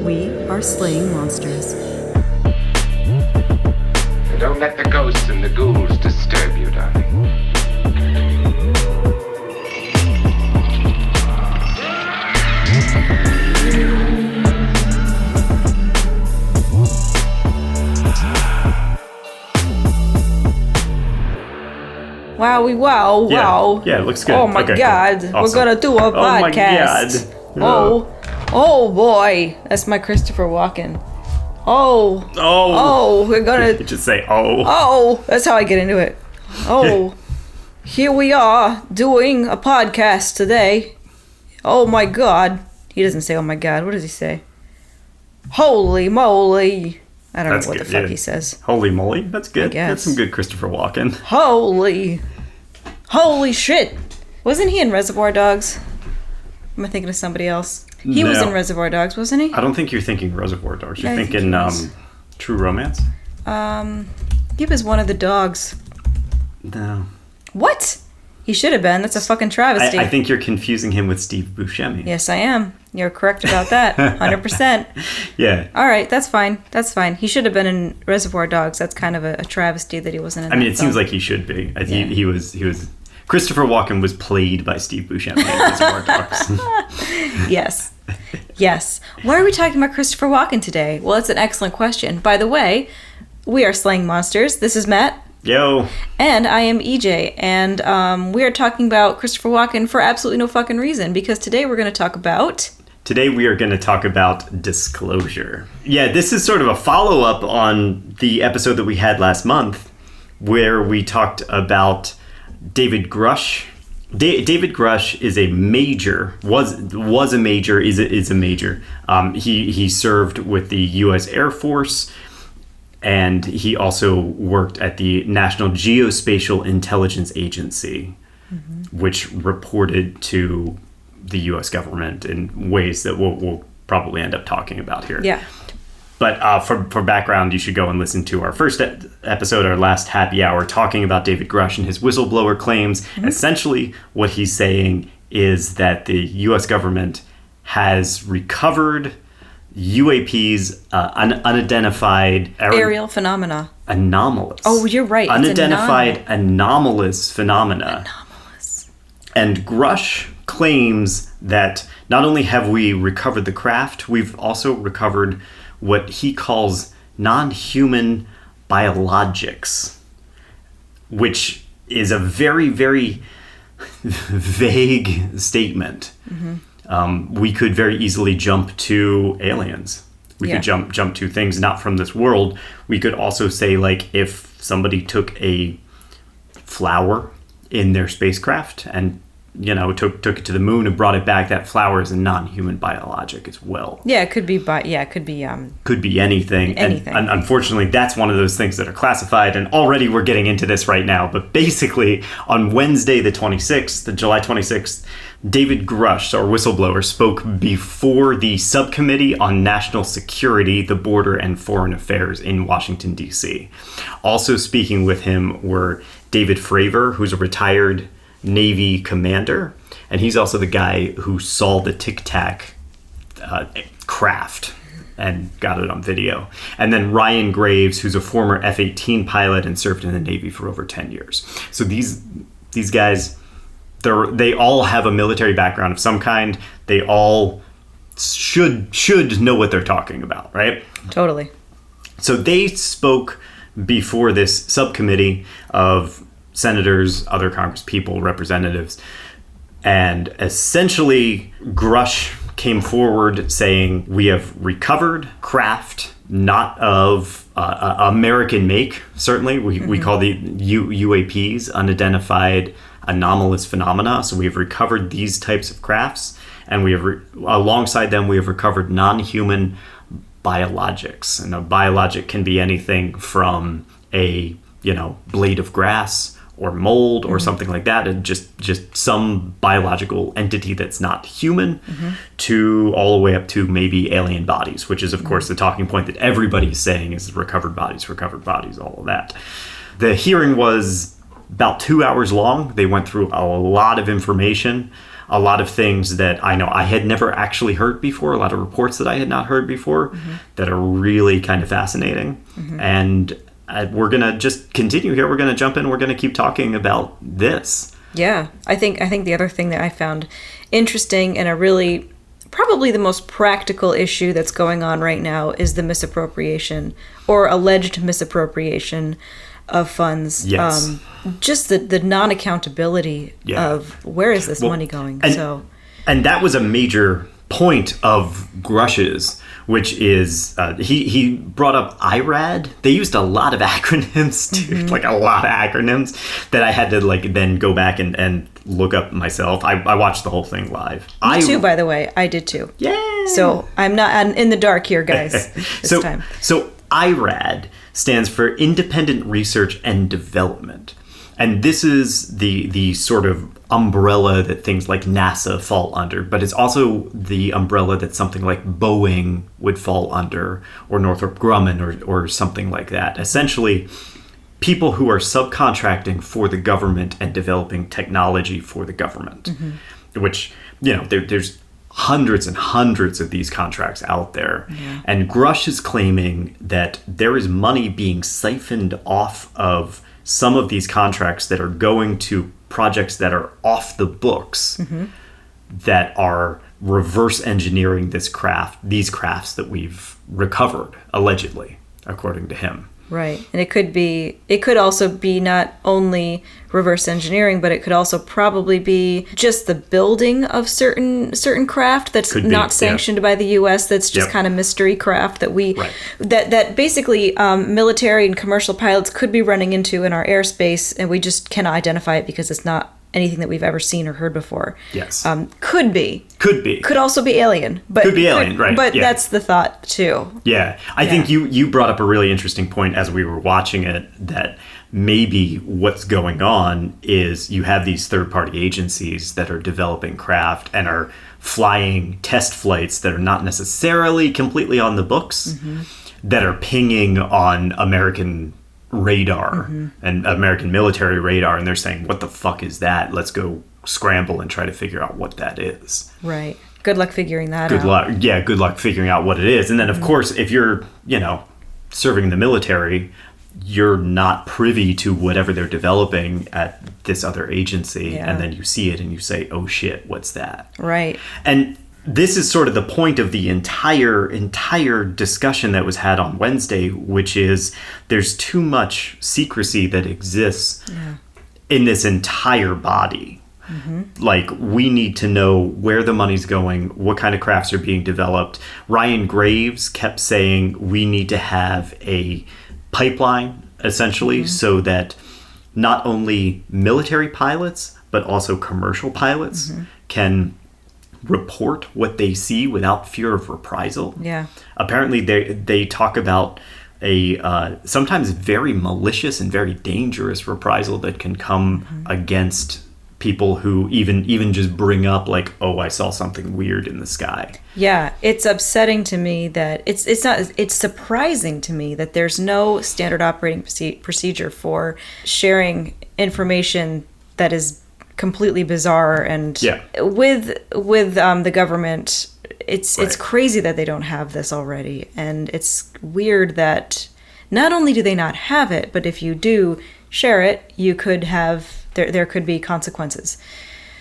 We are slaying monsters. Don't let the ghosts and the ghouls disturb you, darling. Wow. Yeah, it looks good. Oh my God. Cool. We're Awesome. gonna do a podcast. Oh my God. Oh boy. That's my Christopher Walken. We're gonna... You just say, oh. Oh, that's how I get into it. Oh, here we are doing a podcast today. Oh my God. He doesn't say, oh my God. What does he say? Holy moly. I don't know what the fuck he says. Holy moly. That's good. That's some good Christopher Walken. Holy shit. Wasn't he in Reservoir Dogs? Am I thinking of somebody else? He was in Reservoir Dogs, wasn't he? I don't think you're thinking Reservoir Dogs. You're thinking True Romance? He was one of the dogs. No. What? He should have been. That's a fucking travesty. I think you're confusing him with Steve Buscemi. Yes, I am. You're correct about that. 100%. Yeah. All right, that's fine. He should have been in Reservoir Dogs. That's kind of a travesty that he wasn't in that film. Seems like he should be. He was... Christopher Walken was played by Steve Buscemi in Reservoir Dogs. Yes. Why are we talking about Christopher Walken today? Well, it's an excellent question. By the way, we are Slaying Monsters. This is Matt. Yo. And I am EJ. And we are talking about Christopher Walken for absolutely no fucking reason. Because today we're going to talk about... Today we are going to talk about disclosure. Yeah, this is sort of a follow-up on the episode that we had last month where we talked about David Grusch. David Grusch is a major, was a major, is a major. He served with the U.S. Air Force, and he also worked at the National Geospatial Intelligence Agency, which reported to the U.S. government in ways that we'll probably end up talking about here. Yeah. But for background, you should go and listen to our first episode, our last happy hour, talking about David Grusch and his whistleblower claims. Mm-hmm. Essentially, what he's saying is that the U.S. government has recovered UAPs, unidentified... aerial phenomena. Anomalous. Oh, you're right. Unidentified anomalous phenomena. And Grusch claims that not only have we recovered the craft, we've also recovered what he calls non-human biologics, which is a very, very vague statement. Mm-hmm. We could very easily jump to aliens. We could jump to things not from this world. We could also say, like, if somebody took a flower in their spacecraft and took it to the moon and brought it back, that flower is a non-human biologic as well. Yeah, it could be, could be anything. Anything. And unfortunately, that's one of those things that are classified, and already we're getting into this right now. But basically, on Wednesday, July 26th, David Grusch, our whistleblower, spoke before the subcommittee on national security, the border, and foreign affairs in Washington, D.C. Also speaking with him were David Fravor, who's a retired Navy commander, and he's also the guy who saw the Tic Tac craft and got it on video. And then Ryan Graves, who's a former F-18 pilot and served in the Navy for over 10 years. So these guys, they all have a military background of some kind. They all should know what they're talking about, right? Totally. So they spoke before this subcommittee of senators, other congresspeople, representatives, and essentially Grusch came forward saying, we have recovered craft, not of American make, certainly. We call the UAPs, unidentified anomalous phenomena. So we have recovered these types of crafts, and we have alongside them we have recovered non-human biologics. And a biologic can be anything from a blade of grass or mold or something like that, and just some biological entity that's not human, to all the way up to maybe alien bodies, which is of course the talking point that everybody's saying is recovered bodies, all of that. The hearing was about 2 hours long. They went through a lot of information. a lot of things that I know I had never actually heard before, a lot of reports that I had not heard before that are really kind of fascinating. And we're going to just continue here. We're going to jump in. We're going to keep talking about this. Yeah. I think the other thing that I found interesting and a really probably the most practical issue that's going on right now is the misappropriation or alleged misappropriation of funds. Yes. Just the non-accountability of where is this money going. And that was a major point of Grusch's, which is he brought up IRAD. They used a lot of acronyms, dude, like a lot of acronyms that I had to like then go back and look up myself. I watched the whole thing live. Me too, by the way. I did too. Yeah. So I'm not in the dark here, guys, this time. So IRAD stands for Independent Research and Development. And this is the sort of umbrella that things like NASA fall under, but it's also the umbrella that something like Boeing would fall under, or Northrop Grumman, or something like that. Essentially, people who are subcontracting for the government and developing technology for the government, which, you know, there's hundreds and hundreds of these contracts out there. Yeah. And Grusch is claiming that there is money being siphoned off of some of these contracts that are going to projects that are off the books that are reverse engineering these crafts that we've recovered, allegedly, according to him. Right. And it could also be not only reverse engineering, but it could also probably be just the building of certain craft that's not sanctioned by the US, that's just kind of mystery craft that that basically military and commercial pilots could be running into in our airspace, and we just cannot identify it because it's not anything that we've ever seen or heard before. Yes. Could be. Could also be alien. But could be alien, right. But that's the thought, too. Yeah. I think you brought up a really interesting point as we were watching it, that maybe what's going on is you have these third-party agencies that are developing craft and are flying test flights that are not necessarily completely on the books, that are pinging on American radar and American military radar, and they're saying, what the fuck is that? Let's go scramble and try to figure out what that is. Right. Good luck figuring that out. Good luck. Yeah, good luck figuring out what it is. And then, of course, if you're, serving in the military, you're not privy to whatever they're developing at this other agency. And then you see it and you say, oh shit, what's that? Right. And this is sort of the point of the entire discussion that was had on Wednesday, which is there's too much secrecy that exists in this entire body. Like, we need to know where the money's going, what kind of crafts are being developed. Ryan Graves kept saying we need to have a pipeline, essentially, so that not only military pilots, but also commercial pilots can report what they see without fear of reprisal. Yeah. Apparently they talk about a sometimes very malicious and very dangerous reprisal that can come against people who even just bring up like, oh, I saw something weird in the sky. Yeah, it's upsetting to me that it's surprising to me that there's no standard operating procedure for sharing information that is completely bizarre, and with the government, it's crazy that they don't have this already, and it's weird that not only do they not have it, but if you do share it, you could have there could be consequences.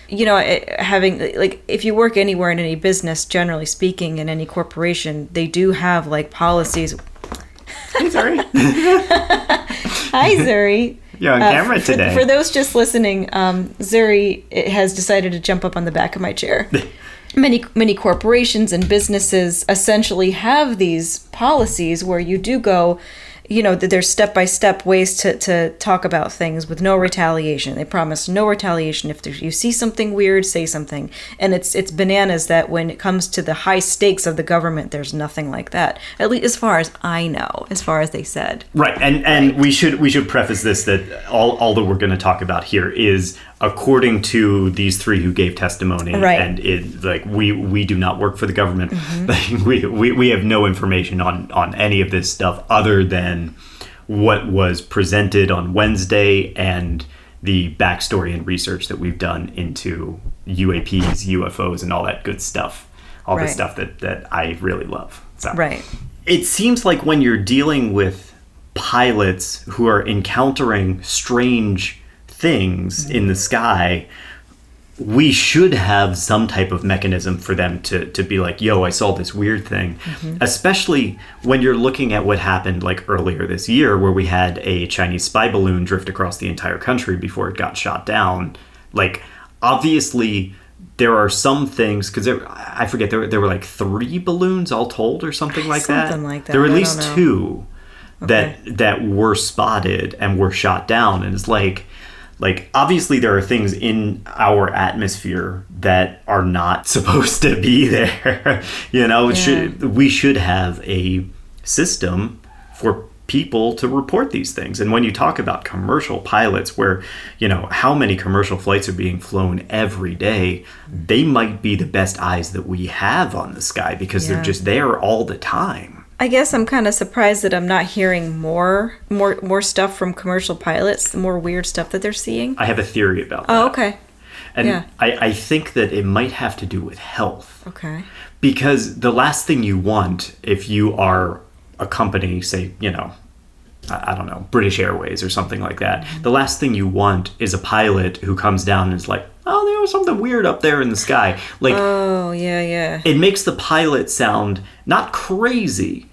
Having, like, if you work anywhere in any business, generally speaking, in any corporation, they do have like policies. Hey, Zuri. Hi, Zuri. You're on camera today. For those just listening, Zuri has decided to jump up on the back of my chair. Many corporations and businesses essentially have these policies where you do go, there's step-by-step ways to talk about things with no retaliation. They promise no retaliation. If you see something weird, say something. And it's bananas that when it comes to the high stakes of the government, there's nothing like that. At least as far as I know, as far as they said. Right. And we should preface this that all that we're going to talk about here is according to these three who gave testimony. Right. And we do not work for the government. We have no information on any of this stuff other than what was presented on Wednesday and the backstory and research that we've done into UAPs, UFOs, and all that good stuff. All the Right. stuff that I really love. So. Right. It seems like when you're dealing with pilots who are encountering strange things in the sky, we should have some type of mechanism for them to be like, yo, I saw this weird thing. Especially when you're looking at what happened like earlier this year, where we had a Chinese spy balloon drift across the entire country before it got shot down. Like, obviously, there are some things, because I forget, there were like 3 balloons all told or something like that. Something like that. There were at I least don't know. 2 Okay. that were spotted and were shot down. And it's like obviously there are things in our atmosphere that are not supposed to be there. You know, we should have a system for people to report these things. And when you talk about commercial pilots, where, you know, how many commercial flights are being flown every day, they might be the best eyes that we have on the sky, because they're just there all the time. I guess I'm kind of surprised that I'm not hearing more stuff from commercial pilots, more weird stuff that they're seeing. I have a theory about that. Oh, okay. And Yeah. I think that it might have to do with health. Okay. Because the last thing you want, if you are a company, say, you know, I don't know, British Airways or something like that, the last thing you want is a pilot who comes down and is like, oh, there was something weird up there in the sky. Like, Oh, yeah. it makes the pilot sound not crazy.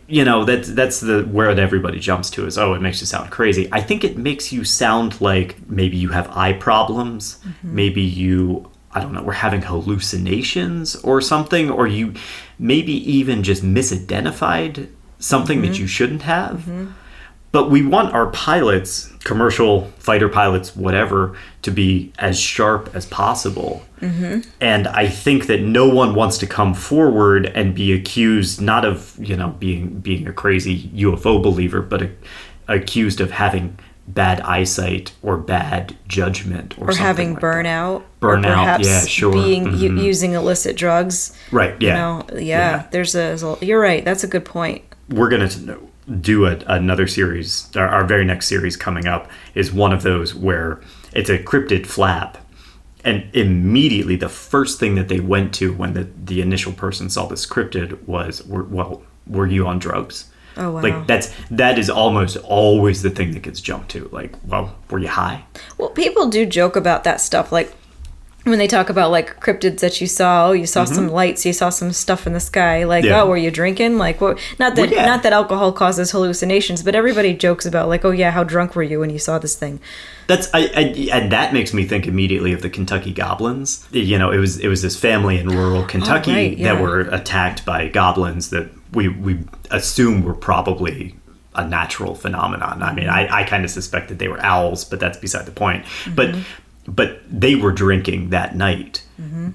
You know, that's the word everybody jumps to is, oh, it makes you sound crazy. I think it makes you sound like maybe you have eye problems. Maybe you, I don't know, we're having hallucinations or something, or you maybe even just misidentified something that you shouldn't have. But we want our pilots, commercial fighter pilots, whatever, to be as sharp as possible. And I think that no one wants to come forward and be accused, not of, you know, being a crazy UFO believer, but accused of having bad eyesight or bad judgment or something having like that. burnout. Burnout, or perhaps yeah, sure. Being using illicit drugs. Right, yeah. You know, there's you're right. That's a good point. We're going to do another series. Our very next series coming up is one of those where it's a cryptid flap, and immediately the first thing that they went to when the initial person saw this cryptid was, were you on drugs? Oh, wow. Like that is almost always the thing that gets jumped to. Like, well, were you high? Well, people do joke about that stuff. Like, when they talk about, like, cryptids that you saw, you saw some lights, you saw some stuff in the sky. Like, Yeah. oh, were you drinking? Like, what? Not that alcohol causes hallucinations, but everybody jokes about, like, oh yeah, how drunk were you when you saw this thing? And that makes me think immediately of the Kentucky goblins. You know, it was this family in rural Kentucky right, yeah. that were attacked by goblins that we assume were probably a natural phenomenon. I mean, I kind of suspect that they were owls, but that's beside the point. But they were drinking that night.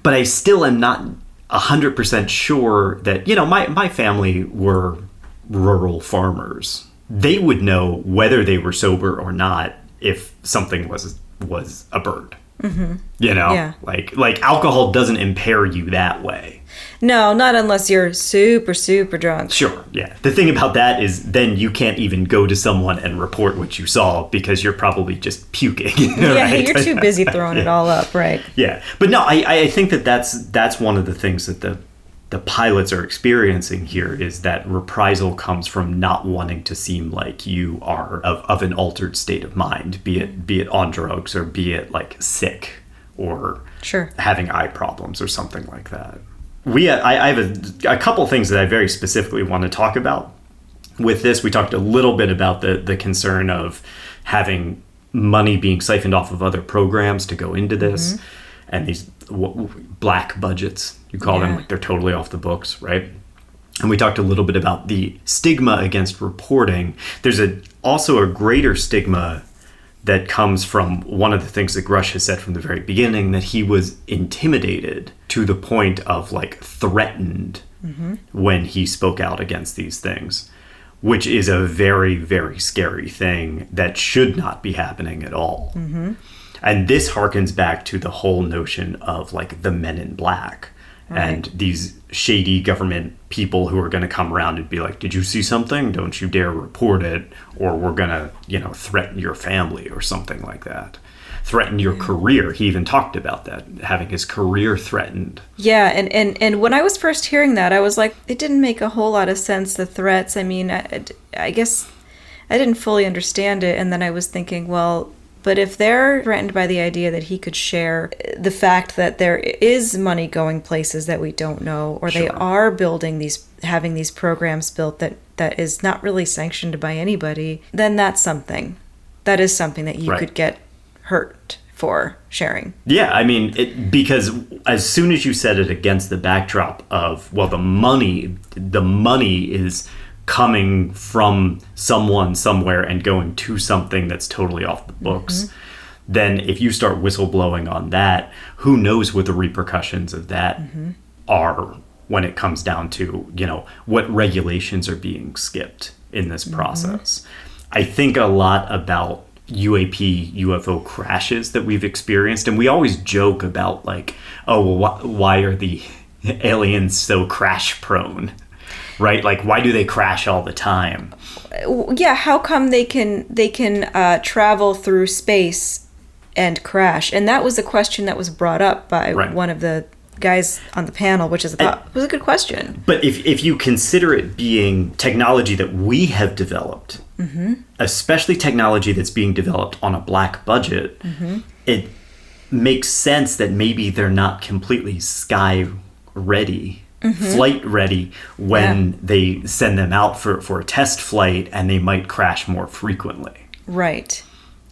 But I still am not 100% sure that, you know, my family were rural farmers. They would know whether they were sober or not if something was a bird. You know, Yeah. like alcohol doesn't impair you that way. No, not unless you're super, super drunk. Sure, yeah. The thing about that is then you can't even go to someone and report what you saw because you're probably just puking. Yeah, right? you're too busy throwing it all up, right? Yeah, but no, I think that's one of the things that the pilots are experiencing here, is that reprisal comes from not wanting to seem like you are of an altered state of mind, be it on drugs or be it like sick or Sure. having eye problems or something like that. I have a couple things that I very specifically want to talk about with this. We talked a little bit about the concern of having money being siphoned off of other programs to go into this, and these black budgets, you call them, like they're totally off the books, right? And we talked a little bit about the stigma against reporting. There's also a greater stigma that comes from one of the things that Grusch has said from the very beginning, that he was intimidated to the point of like threatened when he spoke out against these things, which is a very, very scary thing that should not be happening at all. And this harkens back to the whole notion of like the Men in Black and these shady government people who are going to come around and be like, did you see something? Don't you dare report it, or we're going to, you know, threaten your family or something like that. threaten your career. He even talked about that, having his career threatened. Yeah, and when I was first hearing that, I was like, it didn't make a whole lot of sense, the threats. I mean, I guess I didn't fully understand it, and then I was thinking, well, but if they're threatened by the idea that he could share the fact that there is money going places that we don't know, or they are having these programs built that is not really sanctioned by anybody, then that's something. That is something that you could get hurt for sharing. Yeah, I mean, because as soon as you said it against the backdrop of, well, the money is coming from someone somewhere and going to something that's totally off the books, then if you start whistleblowing on that, who knows what the repercussions of that are when it comes down to, what regulations are being skipped in this process. I think a lot about UAP, UFO crashes that we've experienced, and we always joke about like, oh, well, why are the aliens so crash prone? Right? Like, why do they crash all the time? Yeah, how come they can travel through space and crash? And that was a question that was brought up by one of the guys on the panel, which was a good question. But if you consider it being technology that we have developed, especially technology that's being developed on a black budget, it makes sense that maybe they're not completely sky ready. Flight ready when they send them out for a test flight, and they might crash more frequently. Right.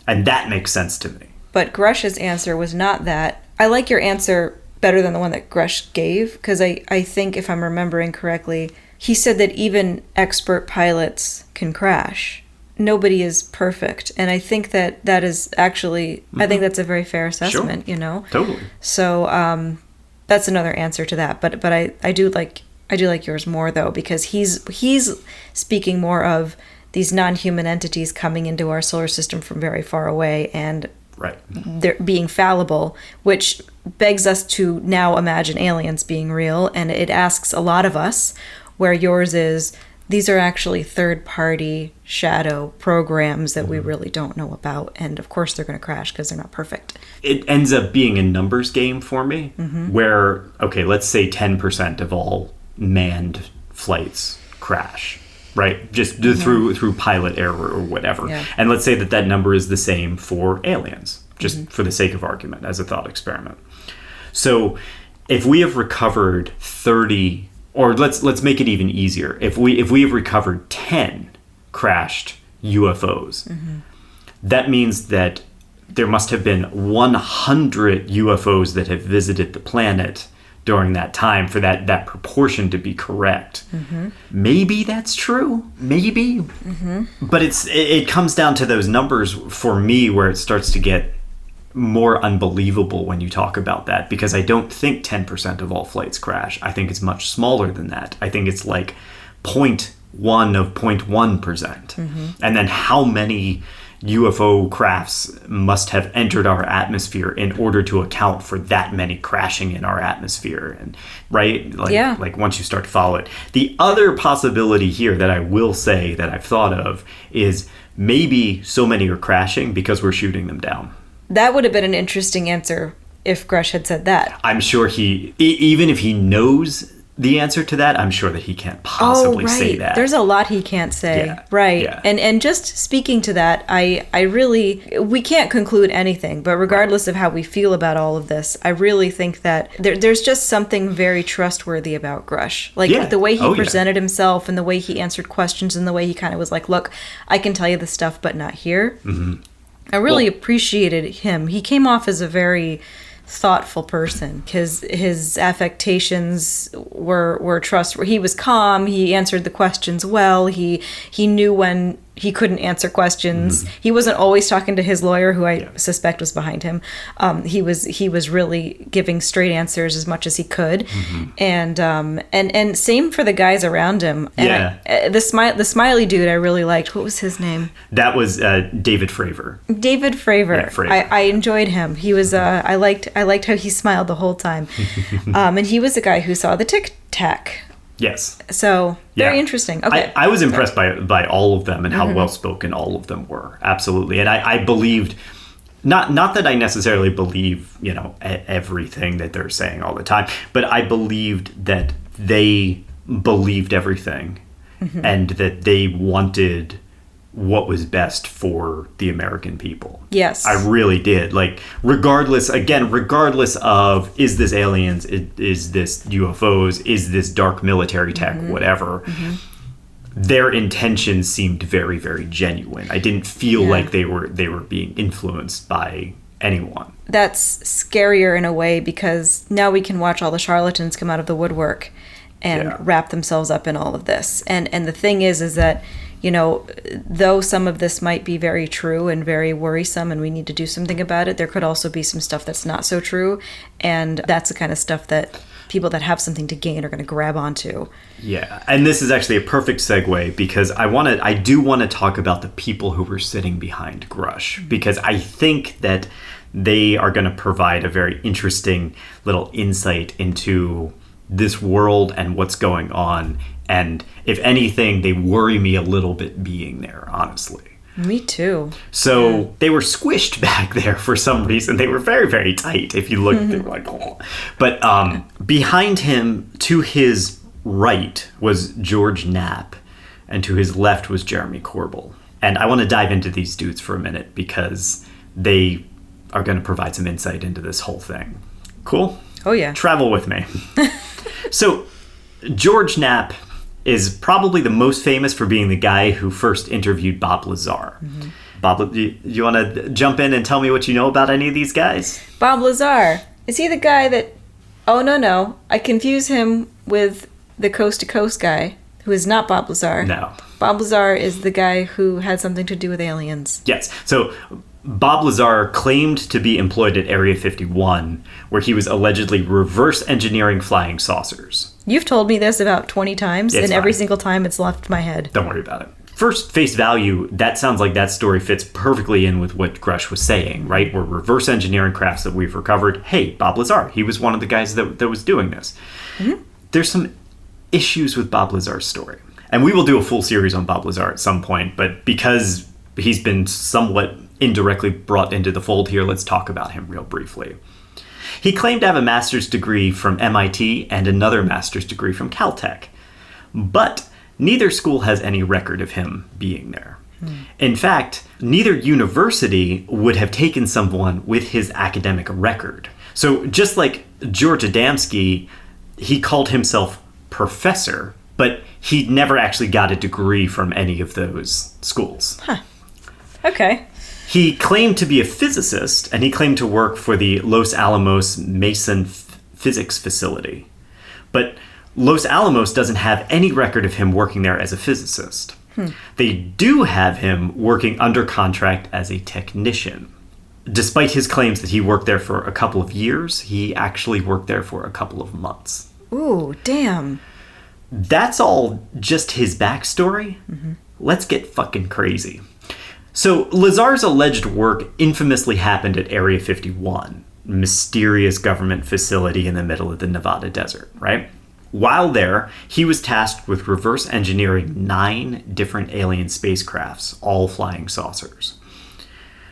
And that makes sense to me. But Grusch's answer was not that. I like your answer better than the one that Grusch gave, because I think, if I'm remembering correctly, he said that even expert pilots can crash. Nobody is perfect. And I think that is actually, I think that's a very fair assessment, Totally. So, that's another answer to that, but I do like yours more though, because he's speaking more of these non-human entities coming into our solar system from very far away, and they're being fallible, which begs us to now imagine aliens being real, and it asks a lot of us, where yours is, these are actually third-party shadow programs that we really don't know about, and of course they're going to crash because they're not perfect. It ends up being a numbers game for me, where, okay, let's say 10% of all manned flights crash, right? Just through pilot error or whatever. Yeah. And let's say that number is the same for aliens, just for the sake of argument, as a thought experiment. So if we have recovered 30... Or let's make it even easier. If we have recovered 10 crashed UFOs, that means that there must have been 100 UFOs that have visited the planet during that time for that proportion to be correct. Maybe that's true. Maybe. But it comes down to those numbers for me, where it starts to get more unbelievable when you talk about that, because I don't think 10% of all flights crash. I think it's much smaller than that. I think it's like 0.1 of 0.1%. And then how many UFO crafts must have entered our atmosphere in order to account for that many crashing in our atmosphere, and like once you start to follow it. The other possibility here that I will say that I've thought of is maybe so many are crashing because we're shooting them down. That would have been an interesting answer if Grusch had said that. I'm sure even if he knows the answer to that, I'm sure that he can't possibly say that. There's a lot he can't say. Yeah. Right. Yeah. And just speaking to that, we can't conclude anything, but regardless of how we feel about all of this, I really think that there's just something very trustworthy about Grusch. Like the way he presented himself, and the way he answered questions, and the way he kind of was like, look, I can tell you this stuff, but not here. I really appreciated him. He came off as a very thoughtful person. His affectations were trustworthy. He was calm. He answered the questions well. He knew when he couldn't answer questions. He wasn't always talking to his lawyer, who I suspect was behind him. He was really giving straight answers as much as he could, and same for the guys around him. And the smiley dude I really liked. What was his name? That was David Fravor. David Fravor. Yeah, Fravor. I enjoyed him. He was I liked how he smiled the whole time, and he was the guy who saw the Tic Tac. Yes. So, very interesting. Okay. I was impressed by all of them and how well-spoken all of them were. Absolutely. And I believed Not that I necessarily believe, everything that they're saying all the time, but I believed that they believed everything and that they wanted what was best for the American people. Yes. I really did. Like, regardless of, is this aliens, is this UFOs, is this dark military tech, whatever, their intentions seemed very, very genuine. I didn't feel like they were being influenced by anyone. That's scarier in a way, because now we can watch all the charlatans come out of the woodwork and wrap themselves up in all of this. And the thing is that, though some of this might be very true and very worrisome and we need to do something about it, there could also be some stuff that's not so true. And that's the kind of stuff that people that have something to gain are going to grab onto. Yeah, and this is actually a perfect segue, because I do want to talk about the people who were sitting behind Grusch, because I think that they are going to provide a very interesting little insight into this world and what's going on. And if anything, they worry me a little bit being there, honestly. Me too. So they were squished back there for some reason. They were very, very tight. If you look, they were like, oh. But behind him, to his right, was George Knapp, and to his left was Jeremy Corbell. And I want to dive into these dudes for a minute, because they are going to provide some insight into this whole thing. Cool? Oh, yeah. Travel with me. So George Knapp is probably the most famous for being the guy who first interviewed Bob Lazar. Bob, you want to jump in and tell me what you know about any of these guys? Bob Lazar. Is he the guy that... Oh, no. I confuse him with the Coast to Coast guy, who is not Bob Lazar. No. Bob Lazar is the guy who had something to do with aliens. Yes. So Bob Lazar claimed to be employed at Area 51, where he was allegedly reverse engineering flying saucers. You've told me this about 20 times, and every single time it's left my head. Don't worry about it. First, face value, that sounds like that story fits perfectly in with what Grusch was saying, right? We're reverse engineering crafts that we've recovered. Hey, Bob Lazar, he was one of the guys that was doing this. There's some issues with Bob Lazar's story. And we will do a full series on Bob Lazar at some point, but because he's been somewhat indirectly brought into the fold here, let's talk about him real briefly. He claimed to have a master's degree from MIT and another master's degree from Caltech, but neither school has any record of him being there. In fact, neither university would have taken someone with his academic record. So just like George Adamski, he called himself professor, but he never actually got a degree from any of those schools. Okay. He claimed to be a physicist, and he claimed to work for the Los Alamos Mason Physics Facility. But Los Alamos doesn't have any record of him working there as a physicist. They do have him working under contract as a technician. Despite his claims that he worked there for a couple of years, he actually worked there for a couple of months. Ooh, damn. That's all just his backstory. Let's get fucking crazy. So Lazar's alleged work infamously happened at Area 51, mysterious government facility in the middle of the Nevada desert, right? While there, he was tasked with reverse engineering 9 different alien spacecrafts, all flying saucers.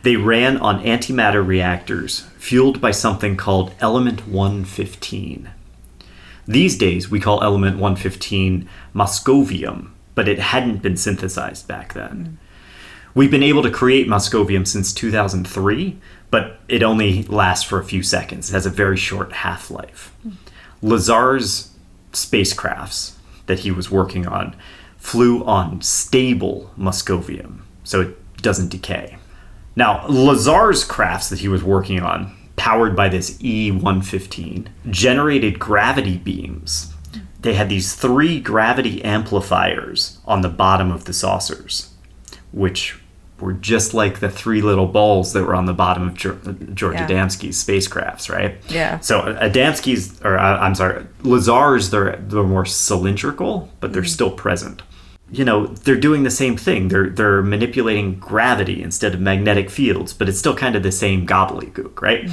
They ran on antimatter reactors fueled by something called Element 115. These days, we call Element 115 moscovium, but it hadn't been synthesized back then. We've been able to create moscovium since 2003, but it only lasts for a few seconds. It has a very short half-life. Lazar's spacecrafts that he was working on flew on stable moscovium, so it doesn't decay. Now, Lazar's crafts that he was working on, powered by this E-115, generated gravity beams. They had these 3 gravity amplifiers on the bottom of the saucers, which were just like the 3 little balls that were on the bottom of George Adamski's spacecrafts, right? Yeah. So Lazar's, they're more cylindrical, but they're still present. They're doing the same thing. They're manipulating gravity instead of magnetic fields, but it's still kind of the same gobbledygook, right?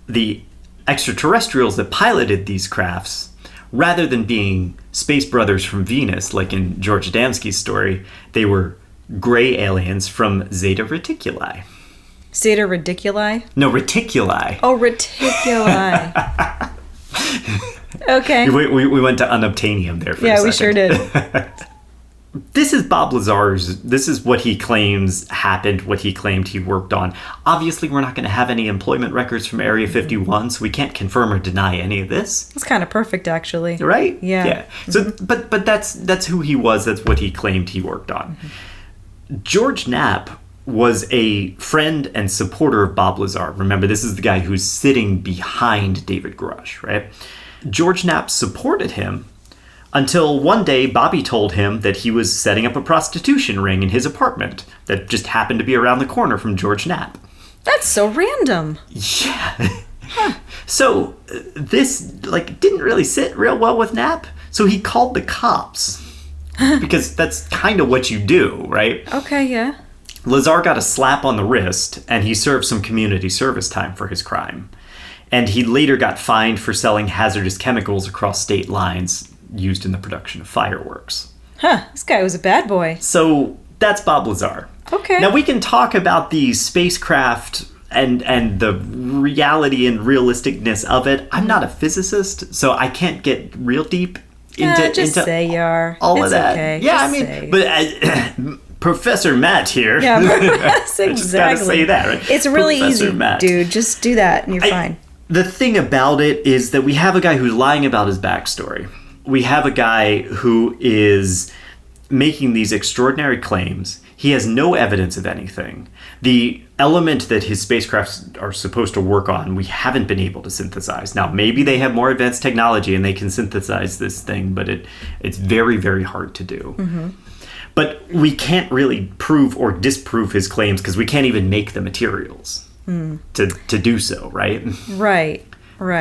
The extraterrestrials that piloted these crafts, rather than being space brothers from Venus, like in George Adamski's story, they were gray aliens from Zeta Reticuli. Zeta Reticuli? No, reticuli. Oh, reticuli. Okay. We went to unobtainium there for a second. Yeah, we sure did. This is Bob Lazar's, this is what he claims happened, what he claimed he worked on. Obviously, we're not going to have any employment records from Area 51, so we can't confirm or deny any of this. It's kind of perfect, actually. Right? Yeah. Yeah. So, but that's who he was, that's what he claimed he worked on. George Knapp was a friend and supporter of Bob Lazar. Remember, this is the guy who's sitting behind David Grusch, right? George Knapp supported him until one day Bobby told him that he was setting up a prostitution ring in his apartment that just happened to be around the corner from George Knapp. That's so random. Yeah. So this didn't really sit real well with Knapp. So he called the cops because that's kind of what you do, right? Okay, yeah. Lazar got a slap on the wrist and he served some community service time for his crime. And he later got fined for selling hazardous chemicals across state lines used in the production of fireworks. Huh, this guy was a bad boy. So that's Bob Lazar. Okay. Now we can talk about the spacecraft and the reality and realisticness of it. I'm not a physicist, so I can't get real deep into say you are. all of that. Okay. Yeah, Just I mean, say. but Professor Matt here. Yeah, exactly. I just gotta say that, right? It's really Professor easy, Matt. dude. Just do that and you're fine. The thing about it is that we have a guy who's lying about his backstory. We have a guy who is making these extraordinary claims. He has no evidence of anything. The element that his spacecrafts are supposed to work on, we haven't been able to synthesize. Now, maybe they have more advanced technology and they can synthesize this thing, but it's very, very hard to do. Mm-hmm. But we can't really prove or disprove his claims because we can't even make the materials to do so, right? Right.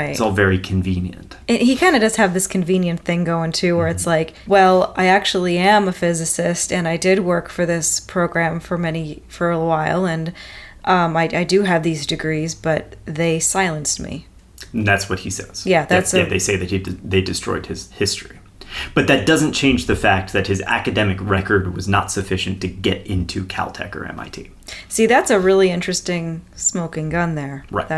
It's all very convenient. He kind of does have this convenient thing going too, where it's like, well, I actually am a physicist, and I did work for this program for a while, and I do have these degrees, but they silenced me. And that's what he says. Yeah, they say that they destroyed his history. But that doesn't change the fact that his academic record was not sufficient to get into Caltech or MIT. See, that's a really interesting smoking gun there. Right.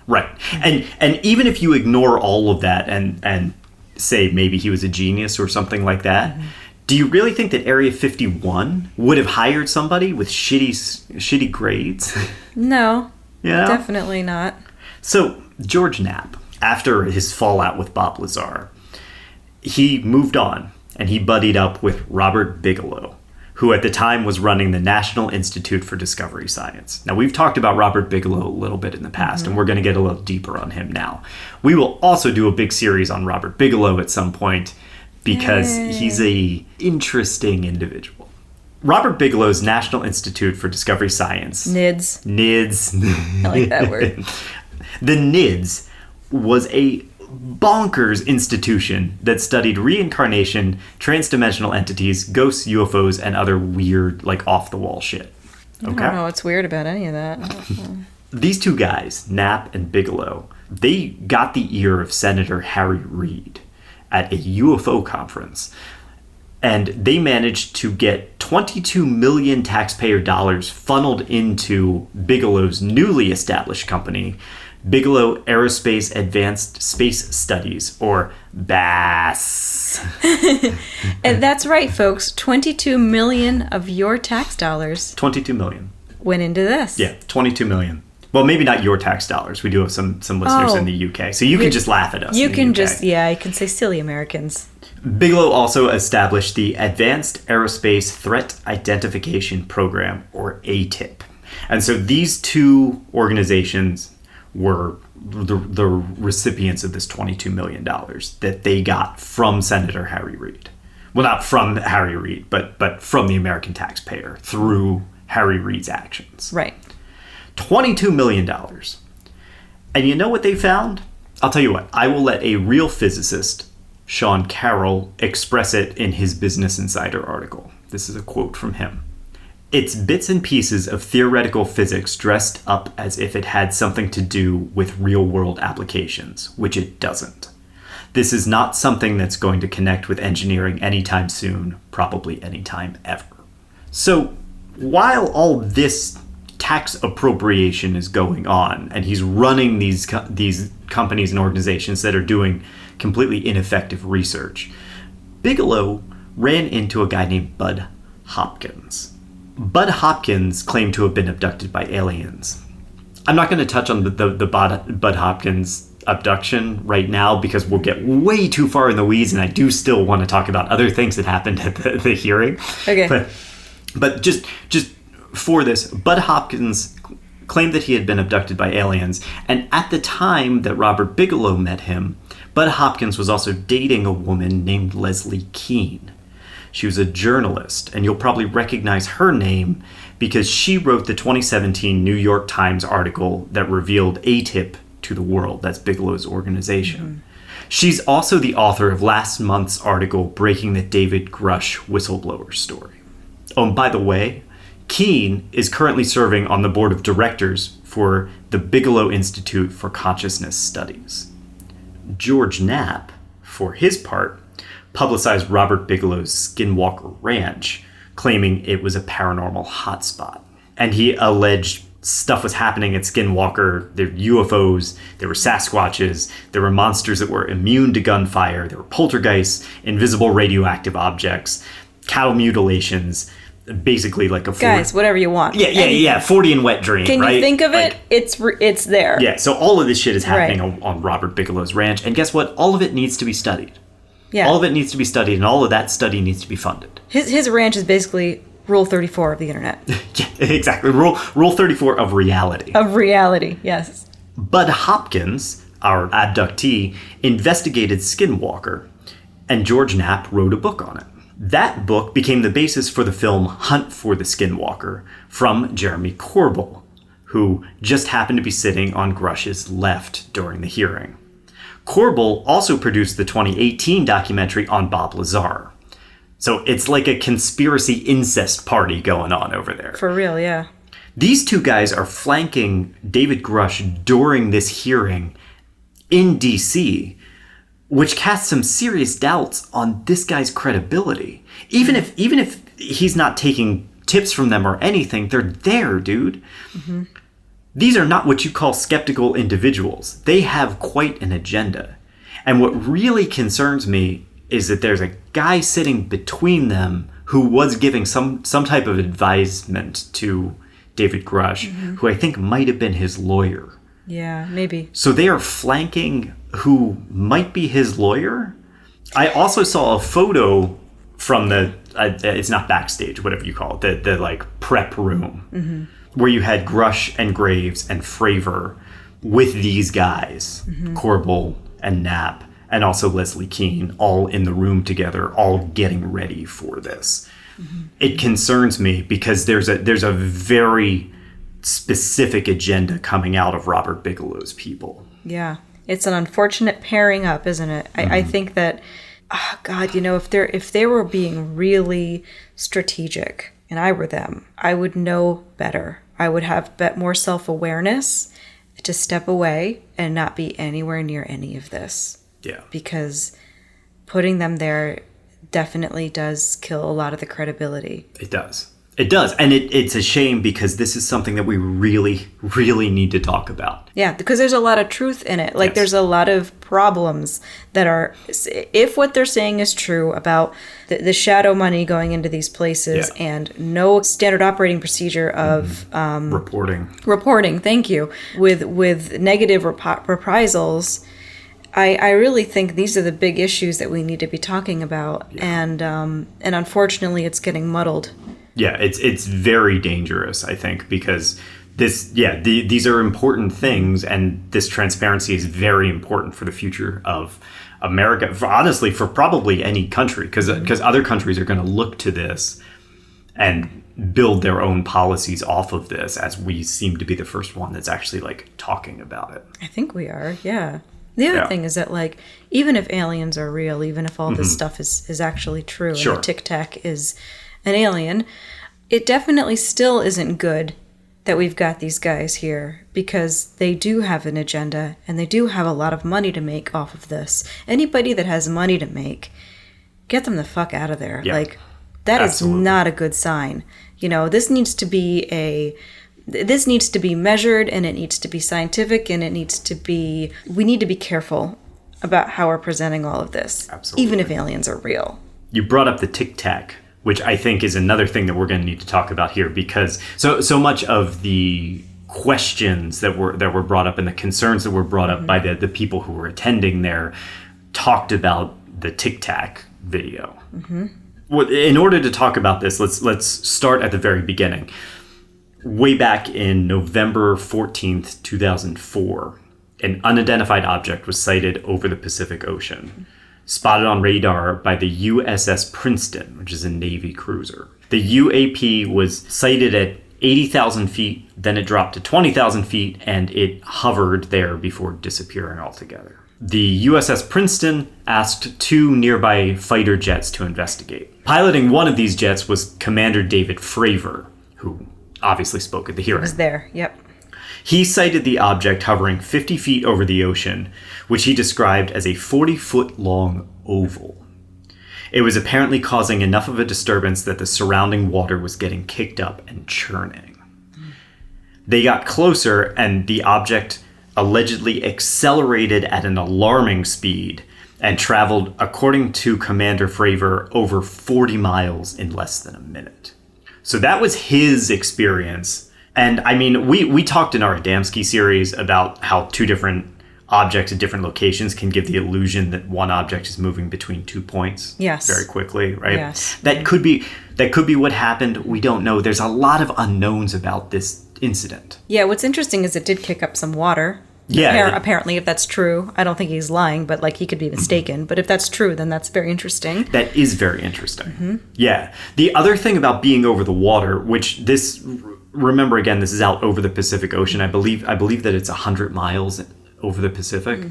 Right. And even if you ignore all of that and say maybe he was a genius or something like that, do you really think that Area 51 would have hired somebody with shitty grades? No. Yeah. Definitely not. So, George Knapp, after his fallout with Bob Lazar, he moved on and he buddied up with Robert Bigelow, who at the time was running the National Institute for Discovery Science. Now, we've talked about Robert Bigelow a little bit in the past, and we're going to get a little deeper on him now. We will also do a big series on Robert Bigelow at some point because he's a interesting individual. Robert Bigelow's National Institute for Discovery Science. NIDS. I like that word. The NIDS was a bonkers institution that studied reincarnation, transdimensional entities, ghosts, UFOs, and other weird, off-the-wall shit. Okay? I don't know what's weird about any of that. These two guys, Knapp and Bigelow, they got the ear of Senator Harry Reid at a UFO conference, and they managed to get 22 million taxpayer dollars funneled into Bigelow's newly established company, Bigelow Aerospace Advanced Space Studies, or BASS. And that's right, folks. 22 million of your tax dollars 22 million. Went into this. Yeah, 22 million. Well, maybe not your tax dollars. We do have some listeners in the UK, so you can just laugh at us. You can just, you can say silly Americans. Bigelow also established the Advanced Aerospace Threat Identification Program, or ATIP. And so these two organizations were the recipients of this $22 million that they got from Senator Harry Reid. Well, not from Harry Reid, but from the American taxpayer through Harry Reid's actions. Right. $22 million. And you know what they found? I'll tell you what. I will let a real physicist, Sean Carroll, express it in his Business Insider article. This is a quote from him. It's bits and pieces of theoretical physics dressed up as if it had something to do with real-world applications, which it doesn't. This is not something that's going to connect with engineering anytime soon, probably anytime ever. So, while all this tax appropriation is going on, and he's running these companies and organizations that are doing completely ineffective research. Bigelow ran into a guy named Bud Hopkins. Bud Hopkins claimed to have been abducted by aliens. I'm not going to touch on the Bud Hopkins abduction right now because we'll get way too far in the weeds, and I do still want to talk about other things that happened at the hearing. Okay. But just for this, Bud Hopkins claimed that he had been abducted by aliens, and at the time that Robert Bigelow met him, Bud Hopkins was also dating a woman named Leslie Keene. She was a journalist, and you'll probably recognize her name because she wrote the 2017 New York Times article that revealed ATIP to the world. That's Bigelow's organization. Mm-hmm. She's also the author of last month's article breaking the David Grusch whistleblower story. Oh, and by the way, Keene is currently serving on the board of directors for the Bigelow Institute for Consciousness Studies. George Knapp, for his part, publicized Robert Bigelow's Skinwalker Ranch, claiming it was a paranormal hotspot. And he alleged stuff was happening at Skinwalker. There were UFOs, there were Sasquatches, there were monsters that were immune to gunfire, there were poltergeists, invisible radioactive objects, cattle mutilations, basically like a... Guys, whatever you want. Yeah, 40 and wet dream, Can right? you think of it? It's there. Yeah, so all of this shit is happening on Robert Bigelow's ranch, and guess what? All of it needs to be studied. Yeah. All of it needs to be studied, and all of that study needs to be funded. His ranch is basically Rule 34 of the internet. Yeah, exactly. Rule 34 of reality. Of reality, yes. Bud Hopkins, our abductee, investigated Skinwalker, and George Knapp wrote a book on it. That book became the basis for the film Hunt for the Skinwalker from Jeremy Corbell, who just happened to be sitting on Grusch's left during the hearing. Corbell also produced the 2018 documentary on Bob Lazar. So it's like a conspiracy incest party going on over there. For real, yeah. These two guys are flanking David Grusch during this hearing in D.C., which casts some serious doubts on this guy's credibility. Even if he's not taking tips from them or anything, they're there, dude. Mm-hmm. These are not what you call skeptical individuals. They have quite an agenda. And what really concerns me is that there's a guy sitting between them who was giving some type of advisement to David Grusch, mm-hmm. who I think might have been his lawyer. Yeah, maybe. So they are flanking who might be his lawyer. I also saw a photo from the, it's not backstage, whatever you call it, the like prep room, mm-hmm. where you had Grusch and Graves and Fravor with these guys, mm-hmm. Corbell and Knapp, and also Leslie Keene, all in the room together, all getting ready for this. Mm-hmm. It concerns me because there's a very specific agenda coming out of Robert Bigelow's people. Yeah. It's an unfortunate pairing up, isn't it? Mm-hmm. I think that, oh God, if they were being really strategic and I were them, I would know better. I would have more self-awareness to step away and not be anywhere near any of this. Yeah. Because putting them there definitely does kill a lot of the credibility. It does. It does. And it's a shame because this is something that we really, really need to talk about. Yeah, because there's a lot of truth in it. Like, yes. There's a lot of problems that are, if what they're saying is true about the shadow money going into these places, yeah. and no standard operating procedure of reporting, thank you, with negative reprisals, I really think these are the big issues that we need to be talking about. Yeah. And unfortunately, it's getting muddled. Yeah, it's very dangerous, I think, because these are important things, and this transparency is very important for the future of America, honestly, for probably any country, because other countries are going to look to this and build their own policies off of this, as we seem to be the first one that's actually, like, talking about it. I think we are, yeah. The other thing is that, like, even if aliens are real, even if all this stuff is actually true, sure. and the Tic Tac is an alien, it definitely still isn't good that we've got these guys here, because they do have an agenda and they do have a lot of money to make off of this. Anybody that has money to make, get them the fuck out of there. Yeah, like, that absolutely. Is not a good sign. This needs to be a This needs to be measured, and it needs to be scientific, and we need to be careful about how we're presenting all of this. Absolutely. Even if aliens are real. You brought up the Tic Tac, which I think is another thing that we're going to need to talk about here, because so much of the questions that were brought up and the concerns that were brought up by the people who were attending there talked about the Tic Tac video. Well, in order to talk about this, let's start at the very beginning. Way back in November 14th, 2004, an unidentified object was sighted over the Pacific Ocean, spotted on radar by the USS Princeton, which is a Navy cruiser. The UAP was sighted at 80,000 feet, then it dropped to 20,000 feet, and it hovered there before disappearing altogether. The USS Princeton asked 2 nearby fighter jets to investigate. Piloting one of these jets was Commander David Fravor, who obviously spoke at the hearing. He was there, yep. He sighted the object hovering 50 feet over the ocean, which he described as a 40-foot-long oval. It was apparently causing enough of a disturbance that the surrounding water was getting kicked up and churning. They got closer, and the object allegedly accelerated at an alarming speed and traveled, according to Commander Fravor, over 40 miles in less than a minute. So that was his experience. And I mean, we talked in our Adamski series about how 2 different objects at different locations can give the illusion that one object is moving between 2 points very quickly, right? Yes. That could be what happened. We don't know. There's a lot of unknowns about this incident. Yeah, what's interesting is it did kick up some water. Yeah. Apparently, if that's true, I don't think he's lying, but like he could be mistaken. But if that's true, then that's very interesting. That is very interesting. Yeah. The other thing about being over the water, which remember again, this is out over the Pacific Ocean. I believe that it's 100 miles over the Pacific.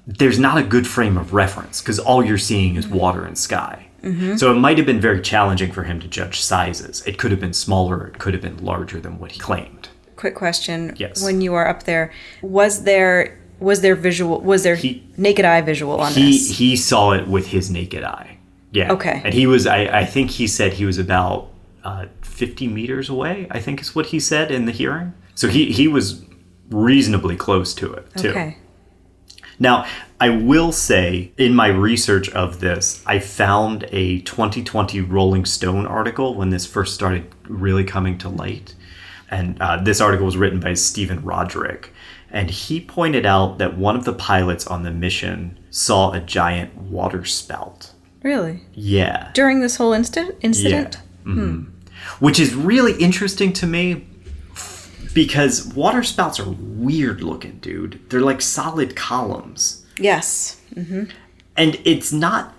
There's not a good frame of reference because all you're seeing is water and sky. So it might have been very challenging for him to judge sizes. It could have been smaller. It could have been larger than what he claimed. Quick question. Yes. When you were up there, was there naked eye visual on this? He saw it with his naked eye. Yeah. Okay. And he was, I think he said he was about 50 meters away, I think is what he said in the hearing. So he was reasonably close to it, too. Okay. Now, I will say, in my research of this, I found a 2020 Rolling Stone article when this first started really coming to light. And this article was written by Stephen Roderick. And he pointed out that one of the pilots on the mission saw a giant water spout. Really? Yeah. During this whole incident? Yeah. Which is really interesting to me because water spouts are weird looking, dude. They're like solid columns. Yes. And it's not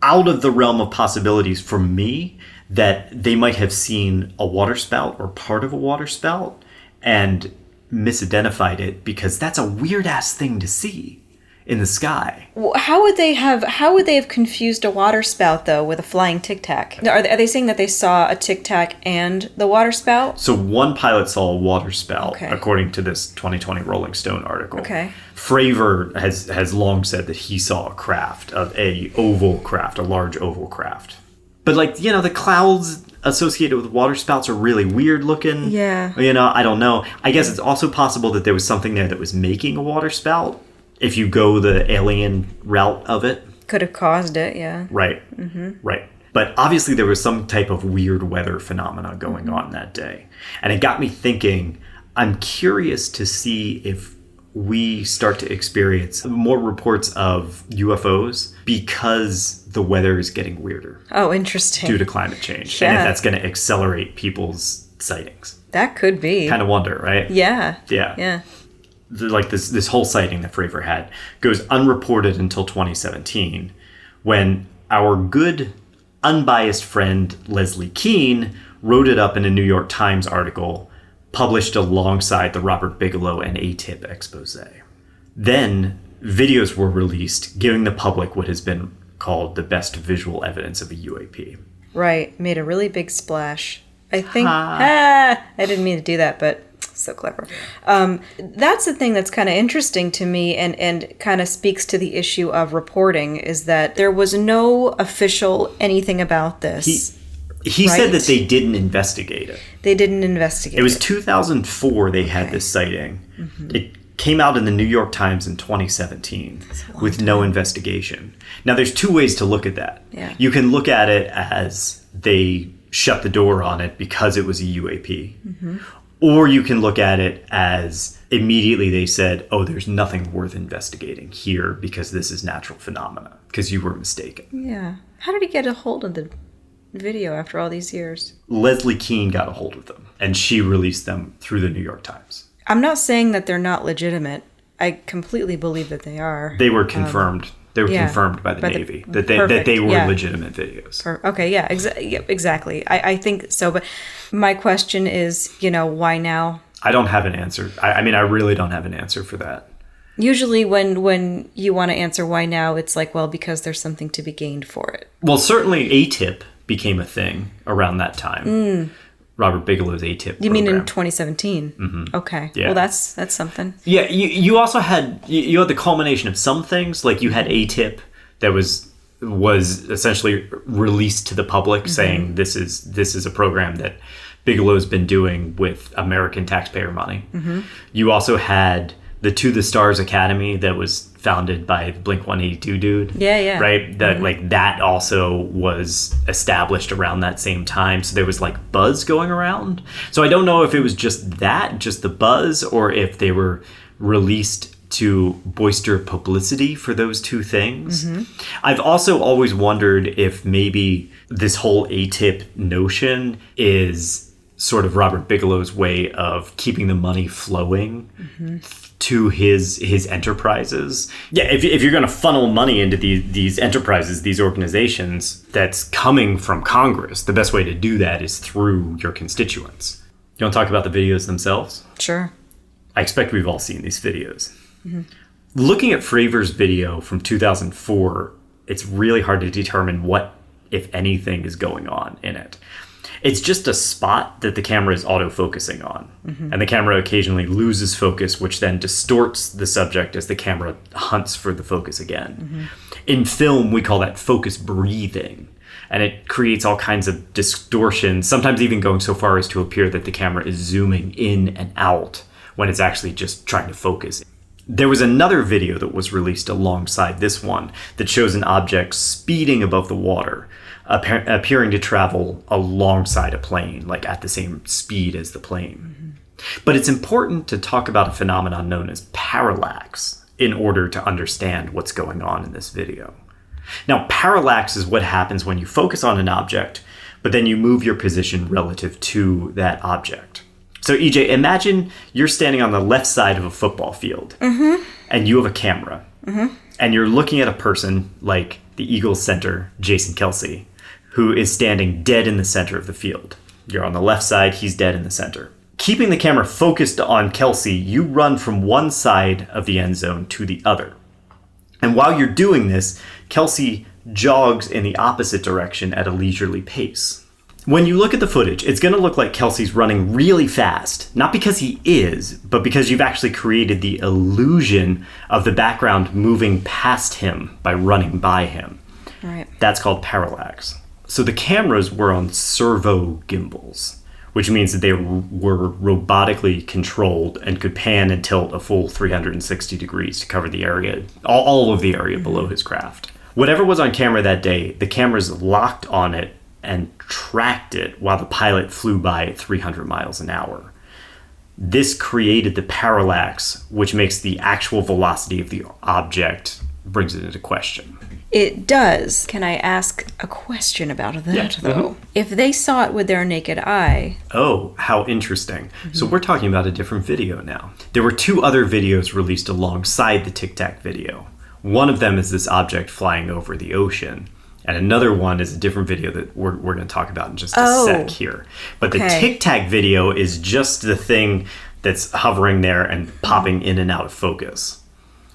out of the realm of possibilities for me that they might have seen a water spout or part of a water spout and misidentified it, because that's a weird ass thing to see in the sky. How would they have confused a water spout though with a flying Tic Tac? Are they saying that they saw a Tic Tac and the water spout? So one pilot saw a water spout, okay, according to this 2020 Rolling Stone article. Okay. Fravor has long said that he saw a craft, a large oval craft. But like, the clouds associated with water spouts are really weird looking. Yeah. I don't know. I guess it's also possible that there was something there that was making a water spout. If you go the alien route of it. Could have caused it, yeah. Right. Right. But obviously there was some type of weird weather phenomena going on that day. And it got me thinking, I'm curious to see if we start to experience more reports of UFOs because the weather is getting weirder. Oh, interesting. Due to climate change. Yeah. And if that's going to accelerate people's sightings. That could be. Kind of wonder, right? Yeah. Yeah. Yeah. Like this whole sighting that Fravor had goes unreported until 2017, when our good, unbiased friend Leslie Keene wrote it up in a New York Times article published alongside the Robert Bigelow and ATIP expose. Then videos were released giving the public what has been called the best visual evidence of a UAP. Right. Made a really big splash. I think... I didn't mean to do that, but... So clever. That's the thing that's kind of interesting to me and kind of speaks to the issue of reporting, is that there was no official anything about this. He right? said that they didn't investigate it. They didn't investigate it. It was 2004 they had this sighting. It came out in the New York Times in 2017 with no investigation. Now, there's two ways to look at that. Yeah. You can look at it as they shut the door on it because it was a UAP. Or you can look at it as immediately they said, oh, there's nothing worth investigating here because this is natural phenomena, because you were mistaken. Yeah. How did he get a hold of the video after all these years? Leslie Keane got a hold of them, and she released them through the New York Times. I'm not saying that they're not legitimate. I completely believe that they are. They were confirmed. They were confirmed by the Navy that they were legitimate videos. Okay, yeah, exactly. I think so. But my question is, why now? I don't have an answer. I mean, I really don't have an answer for that. Usually when you want to answer why now, it's like, well, because there's something to be gained for it. Well, certainly ATIP became a thing around that time. Robert Bigelow's ATIP You mean in 2017? Okay. Yeah. Well, that's something. Yeah, you also had the culmination of some things. Like you had ATIP that was essentially released to the public, saying this is a program that Bigelow's been doing with American taxpayer money. You also had the To the Stars Academy that was founded by Blink-182 dude. Yeah. Right? That that also was established around that same time. So there was like buzz going around. So I don't know if it was just the buzz, or if they were released to bolster publicity for those two things. I've also always wondered if maybe this whole ATIP notion is sort of Robert Bigelow's way of keeping the money flowing to his enterprises. Yeah, if you're going to funnel money into these enterprises, these organizations, that's coming from Congress, the best way to do that is through your constituents. You want to talk about the videos themselves? Sure. I expect we've all seen these videos. Looking at Fravor's video from 2004, it's really hard to determine what, if anything, is going on in it. It's just a spot that the camera is autofocusing on. And the camera occasionally loses focus, which then distorts the subject as the camera hunts for the focus again. In film, we call that focus breathing. And it creates all kinds of distortions, sometimes even going so far as to appear that the camera is zooming in and out when it's actually just trying to focus. There was another video that was released alongside this one that shows an object speeding above the water, appearing to travel alongside a plane, like at the same speed as the plane. But it's important to talk about a phenomenon known as parallax in order to understand what's going on in this video. Now, parallax is what happens when you focus on an object, but then you move your position relative to that object. So, EJ, imagine you're standing on the left side of a football field, and you have a camera, and you're looking at a person like the Eagles center, Jason Kelce, who is standing dead in the center of the field. You're on the left side, he's dead in the center. Keeping the camera focused on Kelce, you run from one side of the end zone to the other. And while you're doing this, Kelce jogs in the opposite direction at a leisurely pace. When you look at the footage, it's going to look like Kelce's running really fast, not because he is, but because you've actually created the illusion of the background moving past him by running by him. Right. That's called parallax. So the cameras were on servo gimbals, which means that they were robotically controlled and could pan and tilt a full 360 degrees to cover the area, all of the area below his craft. Whatever was on camera that day, the cameras locked on it and tracked it while the pilot flew by at 300 miles an hour. This created the parallax, which makes the actual velocity of the object, brings it into question. It does. Can I ask a question about that, though? If they saw it with their naked eye... Oh, how interesting. So we're talking about a different video now. There were two other videos released alongside the Tic Tac video. One of them is this object flying over the ocean. And another one is a different video that we're going to talk about in just a sec here. But the Tic Tac video is just the thing that's hovering there and popping in and out of focus.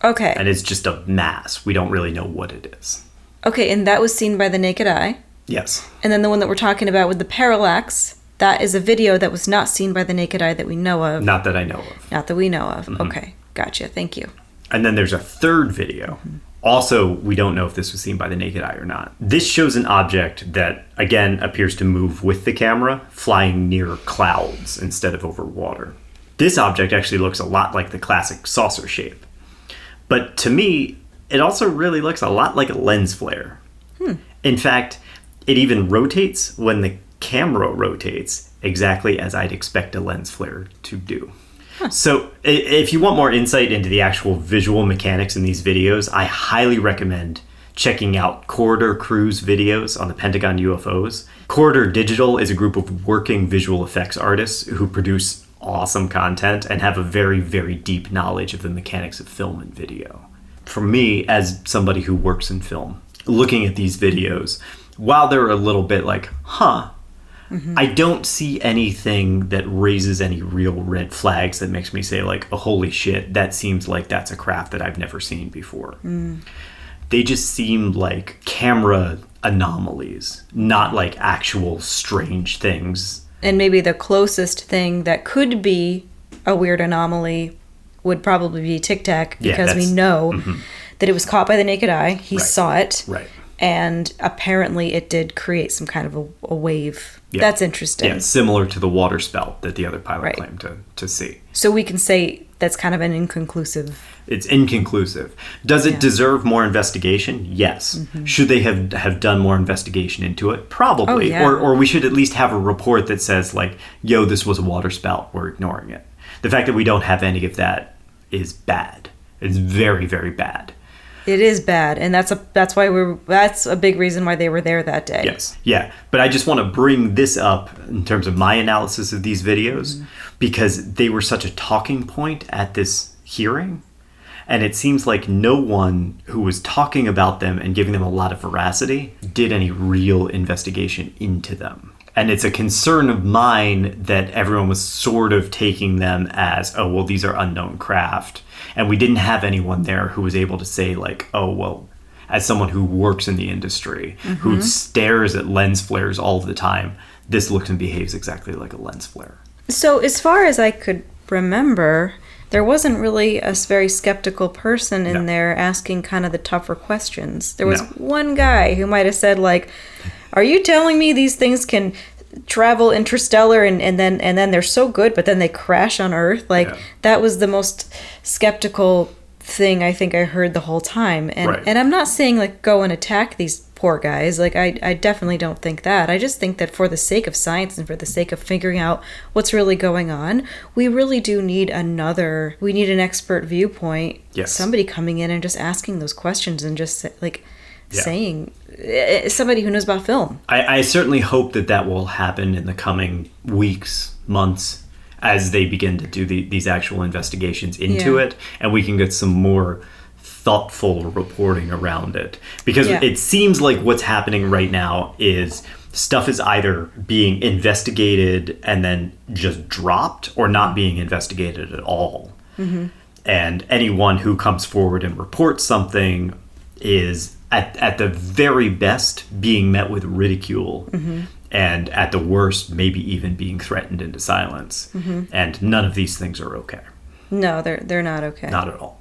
Okay. And it's just a mass. We don't really know what it is. Okay, and that was seen by the naked eye. Yes. And then the one that we're talking about with the parallax, that is a video that was not seen by the naked eye that we know of. Not that I know of. Not that we know of. Okay, gotcha. Thank you. And then there's a third video Also, we don't know if this was seen by the naked eye or not. This shows an object that, again, appears to move with the camera, flying near clouds instead of over water. This object actually looks a lot like the classic saucer shape. But to me, it also really looks a lot like a lens flare. In fact, it even rotates when the camera rotates, exactly as I'd expect a lens flare to do. So if you want more insight into the actual visual mechanics in these videos, I highly recommend checking out Corridor Crew's videos on the Pentagon UFOs. Corridor Digital is a group of working visual effects artists who produce awesome content and have a very, very deep knowledge of the mechanics of film and video. For me, as somebody who works in film, looking at these videos, while they're a little bit like, I don't see anything that raises any real red flags that makes me say like, oh, holy shit, that seems like that's a craft that I've never seen before. They just seem like camera anomalies, not like actual strange things. And maybe the closest thing that could be a weird anomaly would probably be Tic Tac, because we know that it was caught by the naked eye. He saw it. Right. And apparently it did create some kind of a wave. Yeah. That's interesting. Yeah, similar to the water spout that the other pilot claimed to see. So we can say that's kind of an inconclusive... It's inconclusive. Does it deserve more investigation? Yes. Should they have done more investigation into it? Probably. Or we should at least have a report that says like, yo, this was a water spout, we're ignoring it. The fact that we don't have any of that is bad. It's very, very bad. It is bad, and that's a big reason why they were there that day. Yes, yeah. But I just want to bring this up in terms of my analysis of these videos because they were such a talking point at this hearing, and it seems like no one who was talking about them and giving them a lot of veracity did any real investigation into them. And it's a concern of mine that everyone was sort of taking them as, oh, well, these are unknown craft. And we didn't have anyone there who was able to say like, oh, well, as someone who works in the industry, who stares at lens flares all the time, this looks and behaves exactly like a lens flare. So as far as I could remember, there wasn't really a very skeptical person in there asking kind of the tougher questions. There was one guy who might have said like, are you telling me these things can travel interstellar and then they're so good but then they crash on Earth? That was the most skeptical thing I think I heard the whole time. And I'm not saying like go and attack these poor guys. Like I definitely don't think that. I just think that for the sake of science and for the sake of figuring out what's really going on, we really do need an expert viewpoint. Yes. Somebody coming in and just asking those questions and just like saying, somebody who knows about film. I certainly hope that will happen in the coming weeks, months, as they begin to do these actual investigations into it, and we can get some more thoughtful reporting around it. Because it seems like what's happening right now is stuff is either being investigated and then just dropped or not being investigated at all. And anyone who comes forward and reports something is at the very best being met with ridicule, and at the worst maybe even being threatened into silence. And none of these things are okay. No, they're not okay. Not at all.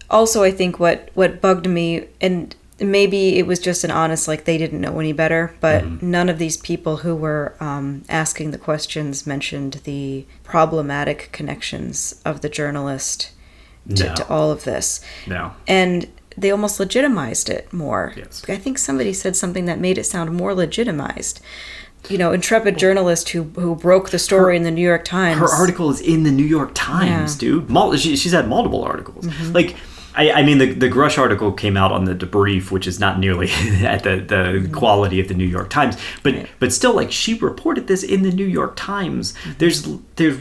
Also, I think what bugged me, and maybe it was just an honest like they didn't know any better, but none of these people who were asking the questions mentioned the problematic connections of the journalist to all of this. No. And they almost legitimized it more. Yes. I think somebody said something that made it sound more legitimized. Intrepid journalist who broke the story in the New York Times. Her article is in the New York Times, dude. She's had multiple articles. Like, I mean, the Grusch article came out on the debrief, which is not nearly at the quality of the New York Times, but still, like, she reported this in the New York Times. There's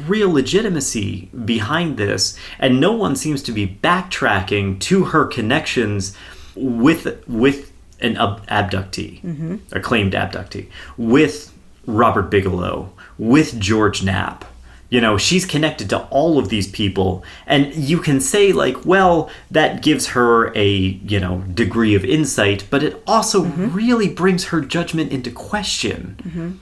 real legitimacy behind this, and no one seems to be backtracking to her connections with an abductee, a claimed abductee, with Robert Bigelow, with George Knapp. She's connected to all of these people, and you can say like, well, that gives her a, degree of insight, but it also really brings her judgment into question.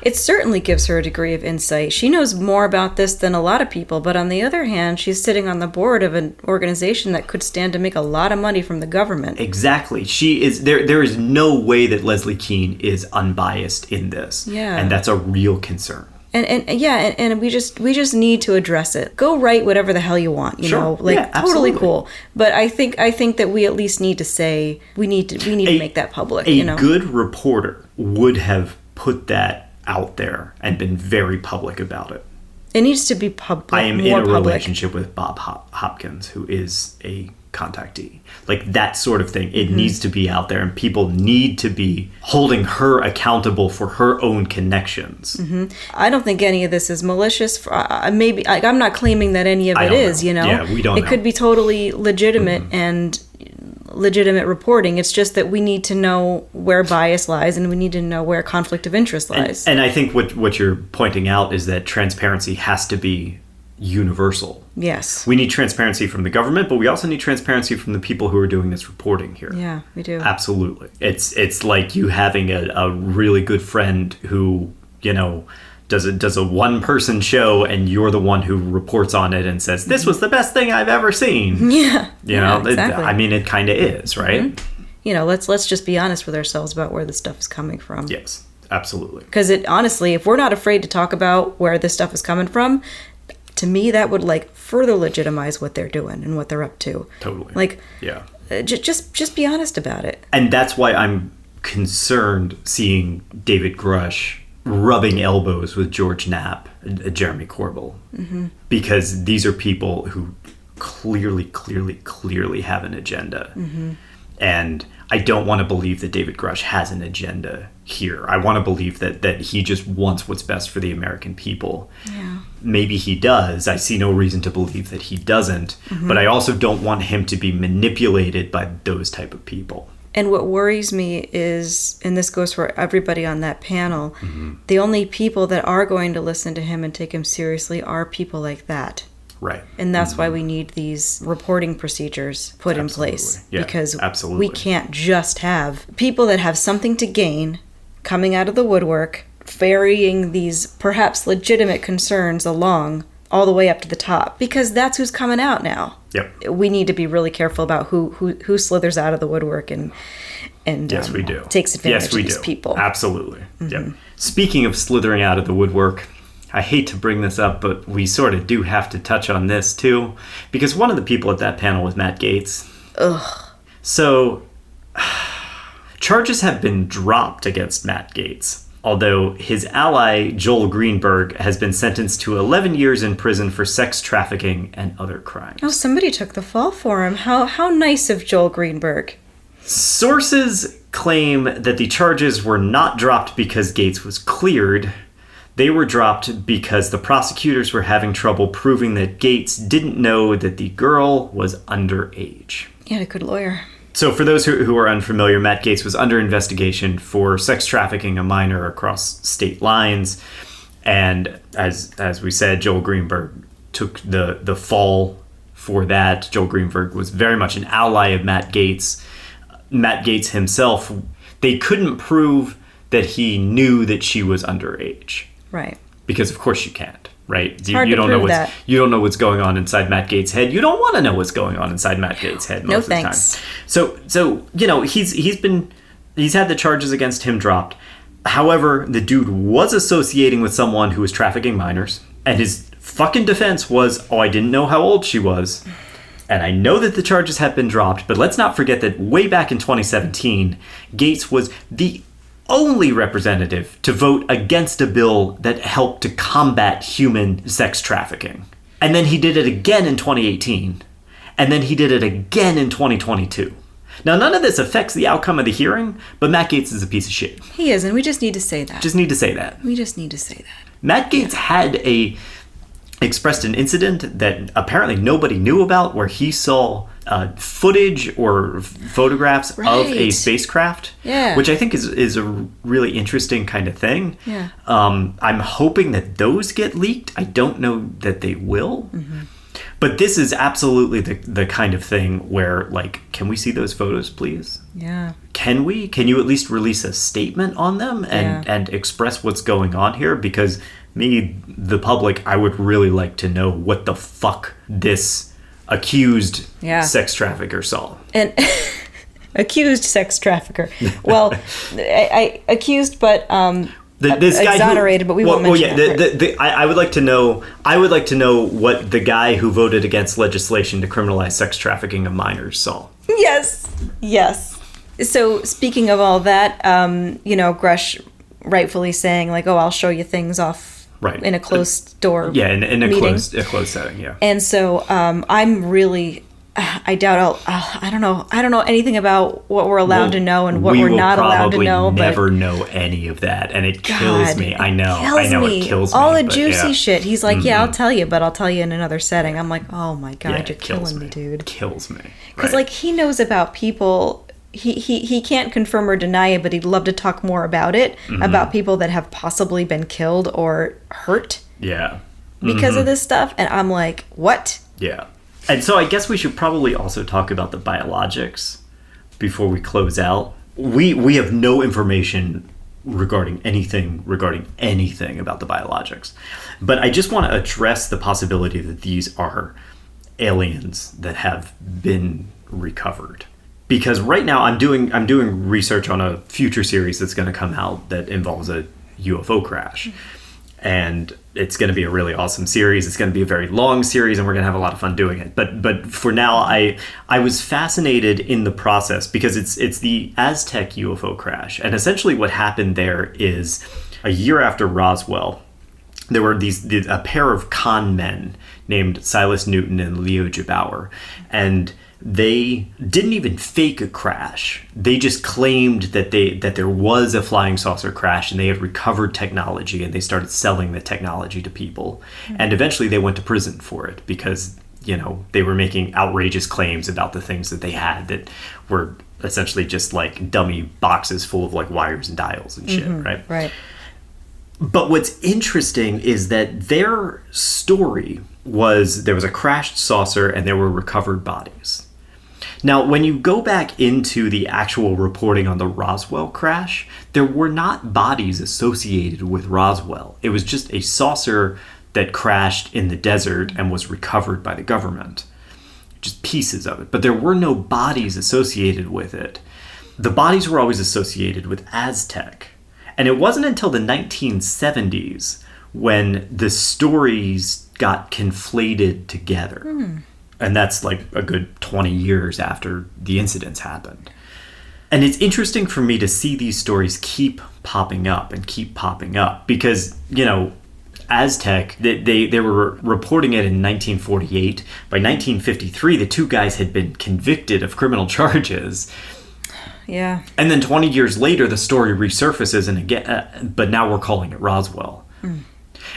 It certainly gives her a degree of insight. She knows more about this than a lot of people, but on the other hand, she's sitting on the board of an organization that could stand to make a lot of money from the government. Exactly. She is there is no way that Leslie Kean is unbiased in this. Yeah. And that's a real concern. And we just need to address it. Go write whatever the hell you want, you Sure. know, like Yeah, totally absolutely. cool. But I think that we at least need to say we need to make that public. A good reporter would have put that out there and been very public about it. It needs to be public. I am in more a public. relationship with Bob Hopkins, who is a contactee. Like that sort of thing. It needs to be out there, and people need to be holding her accountable for her own connections. I don't think any of this is malicious. Maybe I'm not claiming that any of I it don't is. know. You know, Yeah, we don't It know. could be totally legitimate and legitimate reporting. It's just that we need to know where bias lies, and we need to know where conflict of interest lies. And I think what you're pointing out is that transparency has to be universal. Yes. We need transparency from the government, but we also need transparency from the people who are doing this reporting here. Yeah, we do. Absolutely. It's like you having a really good friend who, you know, does a one person show, and you're the one who reports on it and says, this was the best thing I've ever seen. Yeah. You know, exactly. I mean, it kind of is, right? You know, let's just be honest with ourselves about where this stuff is coming from. Yes, absolutely. Because honestly, if we're not afraid to talk about where this stuff is coming from, to me, that would like further legitimize what they're doing and what they're up to. Totally. Like, yeah. Just be honest about it. And that's why I'm concerned seeing David Grusch rubbing elbows with George Knapp, Jeremy Corbell, because these are people who clearly have an agenda. And I don't want to believe that David Grusch has an agenda here. I want to believe that he just wants what's best for the American people. Yeah. Maybe he does. I see no reason to believe that he doesn't. But I also don't want him to be manipulated by those type of people. And what worries me is, and this goes for everybody on that panel, the only people that are going to listen to him and take him seriously are people like that. Right. And that's why we need these reporting procedures put in place. Yeah, because absolutely. we can't just have people that have something to gain coming out of the woodwork, ferrying these perhaps legitimate concerns along all the way up to the top, because that's who's coming out now. Yep. We need to be really careful about who slithers out of the woodwork and Yes, we do. takes advantage Yes, we of these do. people. Absolutely. Yep. Speaking of slithering out of the woodwork, I hate to bring this up, but we sort of do have to touch on this too, because one of the people at that panel was Matt Gaetz. Ugh. So, charges have been dropped against Matt Gaetz, although his ally, Joel Greenberg, has been sentenced to 11 years in prison for sex trafficking and other crimes. Oh, somebody took the fall for him. How nice of Joel Greenberg. Sources claim that the charges were not dropped because Gaetz was cleared. They were dropped because the prosecutors were having trouble proving that Gaetz didn't know that the girl was underage. He had a good lawyer. So for those who are unfamiliar, Matt Gaetz was under investigation for sex trafficking a minor across state lines. And as we said, Joel Greenberg took the fall for that. Joel Greenberg was very much an ally of Matt Gaetz. Matt Gaetz himself, they couldn't prove that he knew that she was underage. Right. Because of course you can't, right? It's hard you to don't know prove what's that. you don't know what's going on inside Matt Gaetz' head. You don't want to know what's going on inside Matt Gaetz' head most No of the thanks. time. So you know, he's had the charges against him dropped. However, the dude was associating with someone who was trafficking minors, and his fucking defense was, "Oh, I didn't know how old she was." And I know that the charges have been dropped, but let's not forget that way back in 2017, Gaetz was the only representative to vote against a bill that helped to combat human sex trafficking. And then he did it again in 2018. And then he did it again in 2022. Now, none of this affects the outcome of the hearing, but Matt Gaetz is a piece of shit. He is, and we just need to say that. Just need to say that. We just need to say that. Matt Gaetz had expressed an incident that apparently nobody knew about, where he saw footage or photographs of a Right. spacecraft, Yeah. which I think is a really interesting kind of thing. Yeah. I'm hoping that those get leaked. I don't know that they will. But this is absolutely the kind of thing where, like, can we see those photos, please? Yeah. Can we? Can you at least release a statement on them and express what's going on here? Because me, the public, I would really like to know what the fuck this accused sex trafficker saw. And accused sex trafficker. Well, I accused, but this guy exonerated, but we won't mention that. I would like to know. I would like to know what the guy who voted against legislation to criminalize sex trafficking of minors saw. Yes. So speaking of all that, Grusch rightfully saying like, "Oh, I'll show you things off in a closed door." Yeah, in a meeting. closed setting. Yeah. And so I'm really. I doubt I don't know anything about what we're allowed to know and what we're not allowed to know. We will probably never know any of that, and it kills me. I know it kills me. All the juicy shit. He's like, yeah, I'll tell you, but I'll tell you in another setting. I'm like, oh my God, you're killing me, dude. It kills me. Because like he knows about people. He can't confirm or deny it, but he'd love to talk more about it, about people that have possibly been killed or hurt. Yeah. Because of this stuff, and I'm like, what? Yeah. And so I guess we should probably also talk about the biologics before we close out. We have no information regarding anything about the biologics. But I just want to address the possibility that these are aliens that have been recovered. Because right now I'm doing research on a future series that's going to come out that involves a UFO crash. And it's going to be a really awesome series. It's going to be a very long series, and we're going to have a lot of fun doing it. But for now, I was fascinated in the process because it's the Aztec UFO crash. And essentially what happened there is a year after Roswell, there were a pair of con men named Silas Newton and Leo Gebauer. And they didn't even fake a crash. They just claimed that there was a flying saucer crash and they had recovered technology and they started selling the technology to people. And eventually they went to prison for it because, they were making outrageous claims about the things that they had that were essentially just like dummy boxes full of like wires and dials and shit, right? Right. But what's interesting is that their story was there was a crashed saucer and there were recovered bodies. Now, when you go back into the actual reporting on the Roswell crash, there were not bodies associated with Roswell. It was just a saucer that crashed in the desert and was recovered by the government. Just pieces of it. But there were no bodies associated with it. The bodies were always associated with Aztec. And it wasn't until the 1970s when the stories got conflated together. And that's like a good 20 years after the incidents happened. And it's interesting for me to see these stories keep popping up because, Aztec, they were reporting it in 1948. By 1953, the two guys had been convicted of criminal charges. Yeah. And then 20 years later, the story resurfaces and again, but now we're calling it Roswell.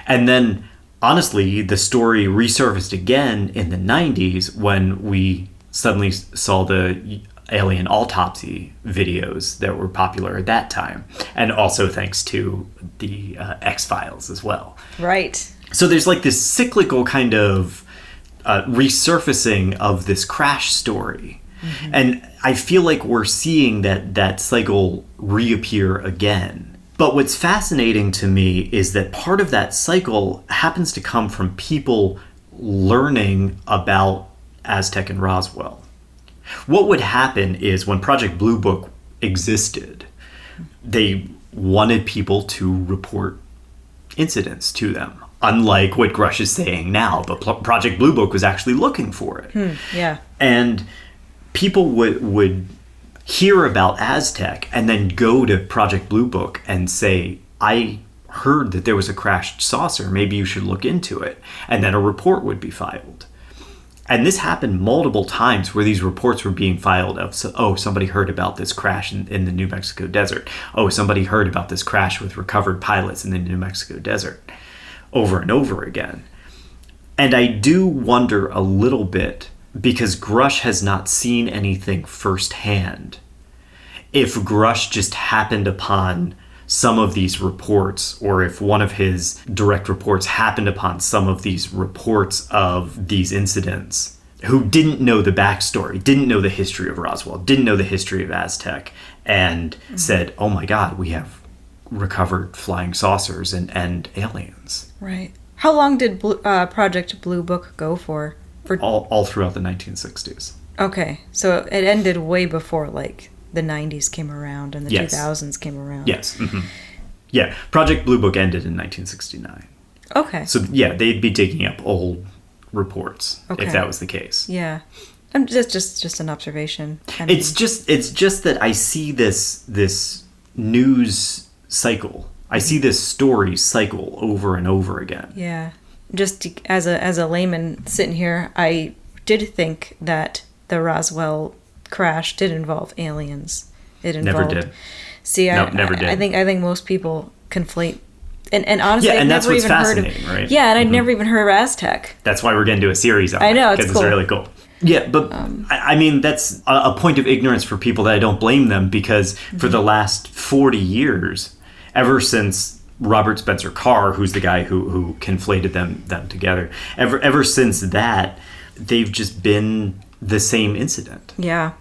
And then honestly, the story resurfaced again in the 90s when we suddenly saw the alien autopsy videos that were popular at that time. And also thanks to the X-Files as well. Right. So there's like this cyclical kind of resurfacing of this crash story. And I feel like we're seeing that cycle reappear again. But what's fascinating to me is that part of that cycle happens to come from people learning about Aztec and Roswell. What would happen is when Project Blue Book existed, they wanted people to report incidents to them. Unlike what Grusch is saying now, but Project Blue Book was actually looking for it. Yeah. And people would hear about Aztec and then go to Project Blue Book and say, I heard that there was a crashed saucer, maybe you should look into it. And then a report would be filed. And this happened multiple times where these reports were being filed of, somebody heard about this crash in the New Mexico desert. Oh, somebody heard about this crash with recovered pilots in the New Mexico desert. Over and over again. And I do wonder a little bit, because Grusch has not seen anything firsthand, if Grusch just happened upon some of these reports, or if one of his direct reports happened upon some of these reports of these incidents, who didn't know the backstory, didn't know the history of Roswell, didn't know the history of Aztec, and said, oh my God, we have recovered flying saucers and aliens. Right. How long did Project Blue Book go for? All throughout the 1960s. Okay, so it ended way before, like, the 90s came around and the Yes. 2000s came around. Yes. Mm-hmm. Yeah, Project Blue Book ended in 1969. Okay. So yeah, they'd be digging up old reports Okay. if that was the case. Yeah. I'm just an observation. It's just that I see this news cycle. I see this story cycle over and over again. Yeah. Just as a layman sitting here, I did think that the Roswell crash did involve aliens. It involved. Never did. See, Never did. I think most people conflate. And honestly, Yeah, and I'd that's never what's even heard of. fascinating, right? Yeah, and I'd never even heard of Aztec. That's why we're going to do a series on it. I know, it's because cool. it's really cool. Yeah, but I mean, that's a point of ignorance for people that I don't blame them, because for the last 40 years, ever since Robert Spencer Carr, who's the guy who conflated them together, ever since that, they've just been the same incident. Yeah.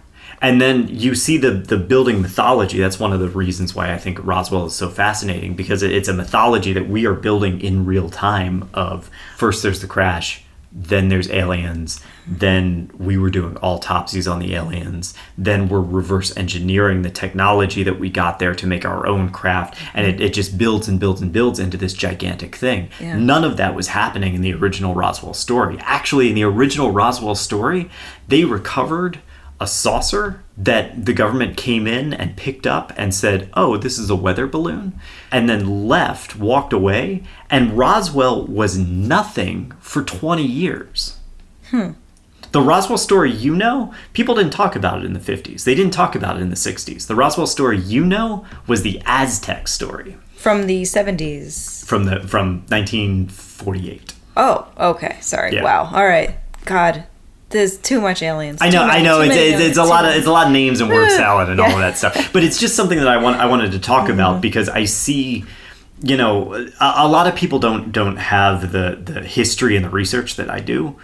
And then you see the building mythology. That's one of the reasons why I think Roswell is so fascinating, because it's a mythology that we are building in real time of first there's the crash, then there's aliens, then we were doing autopsies on the aliens, then we're reverse engineering the technology that we got there to make our own craft, and it just builds and builds and builds into this gigantic thing. Yeah. None of that was happening in the original Roswell story. Actually, in the original Roswell story, they recovered a saucer that the government came in and picked up and said, oh, this is a weather balloon, and then walked away, and Roswell was nothing for 20 years. The Roswell story people didn't talk about it in the 50s. They didn't talk about it in the 60s. The Roswell story was the Aztec story. From the 70s. From 1948. Oh, okay. Sorry. Yeah. Wow. All right. God. There's too much aliens. I know. Too many It's a lot of names and word salad and all Yeah. of that stuff. But it's just something that I wanted to talk about, because I see, a lot of people don't have the history and the research that I do,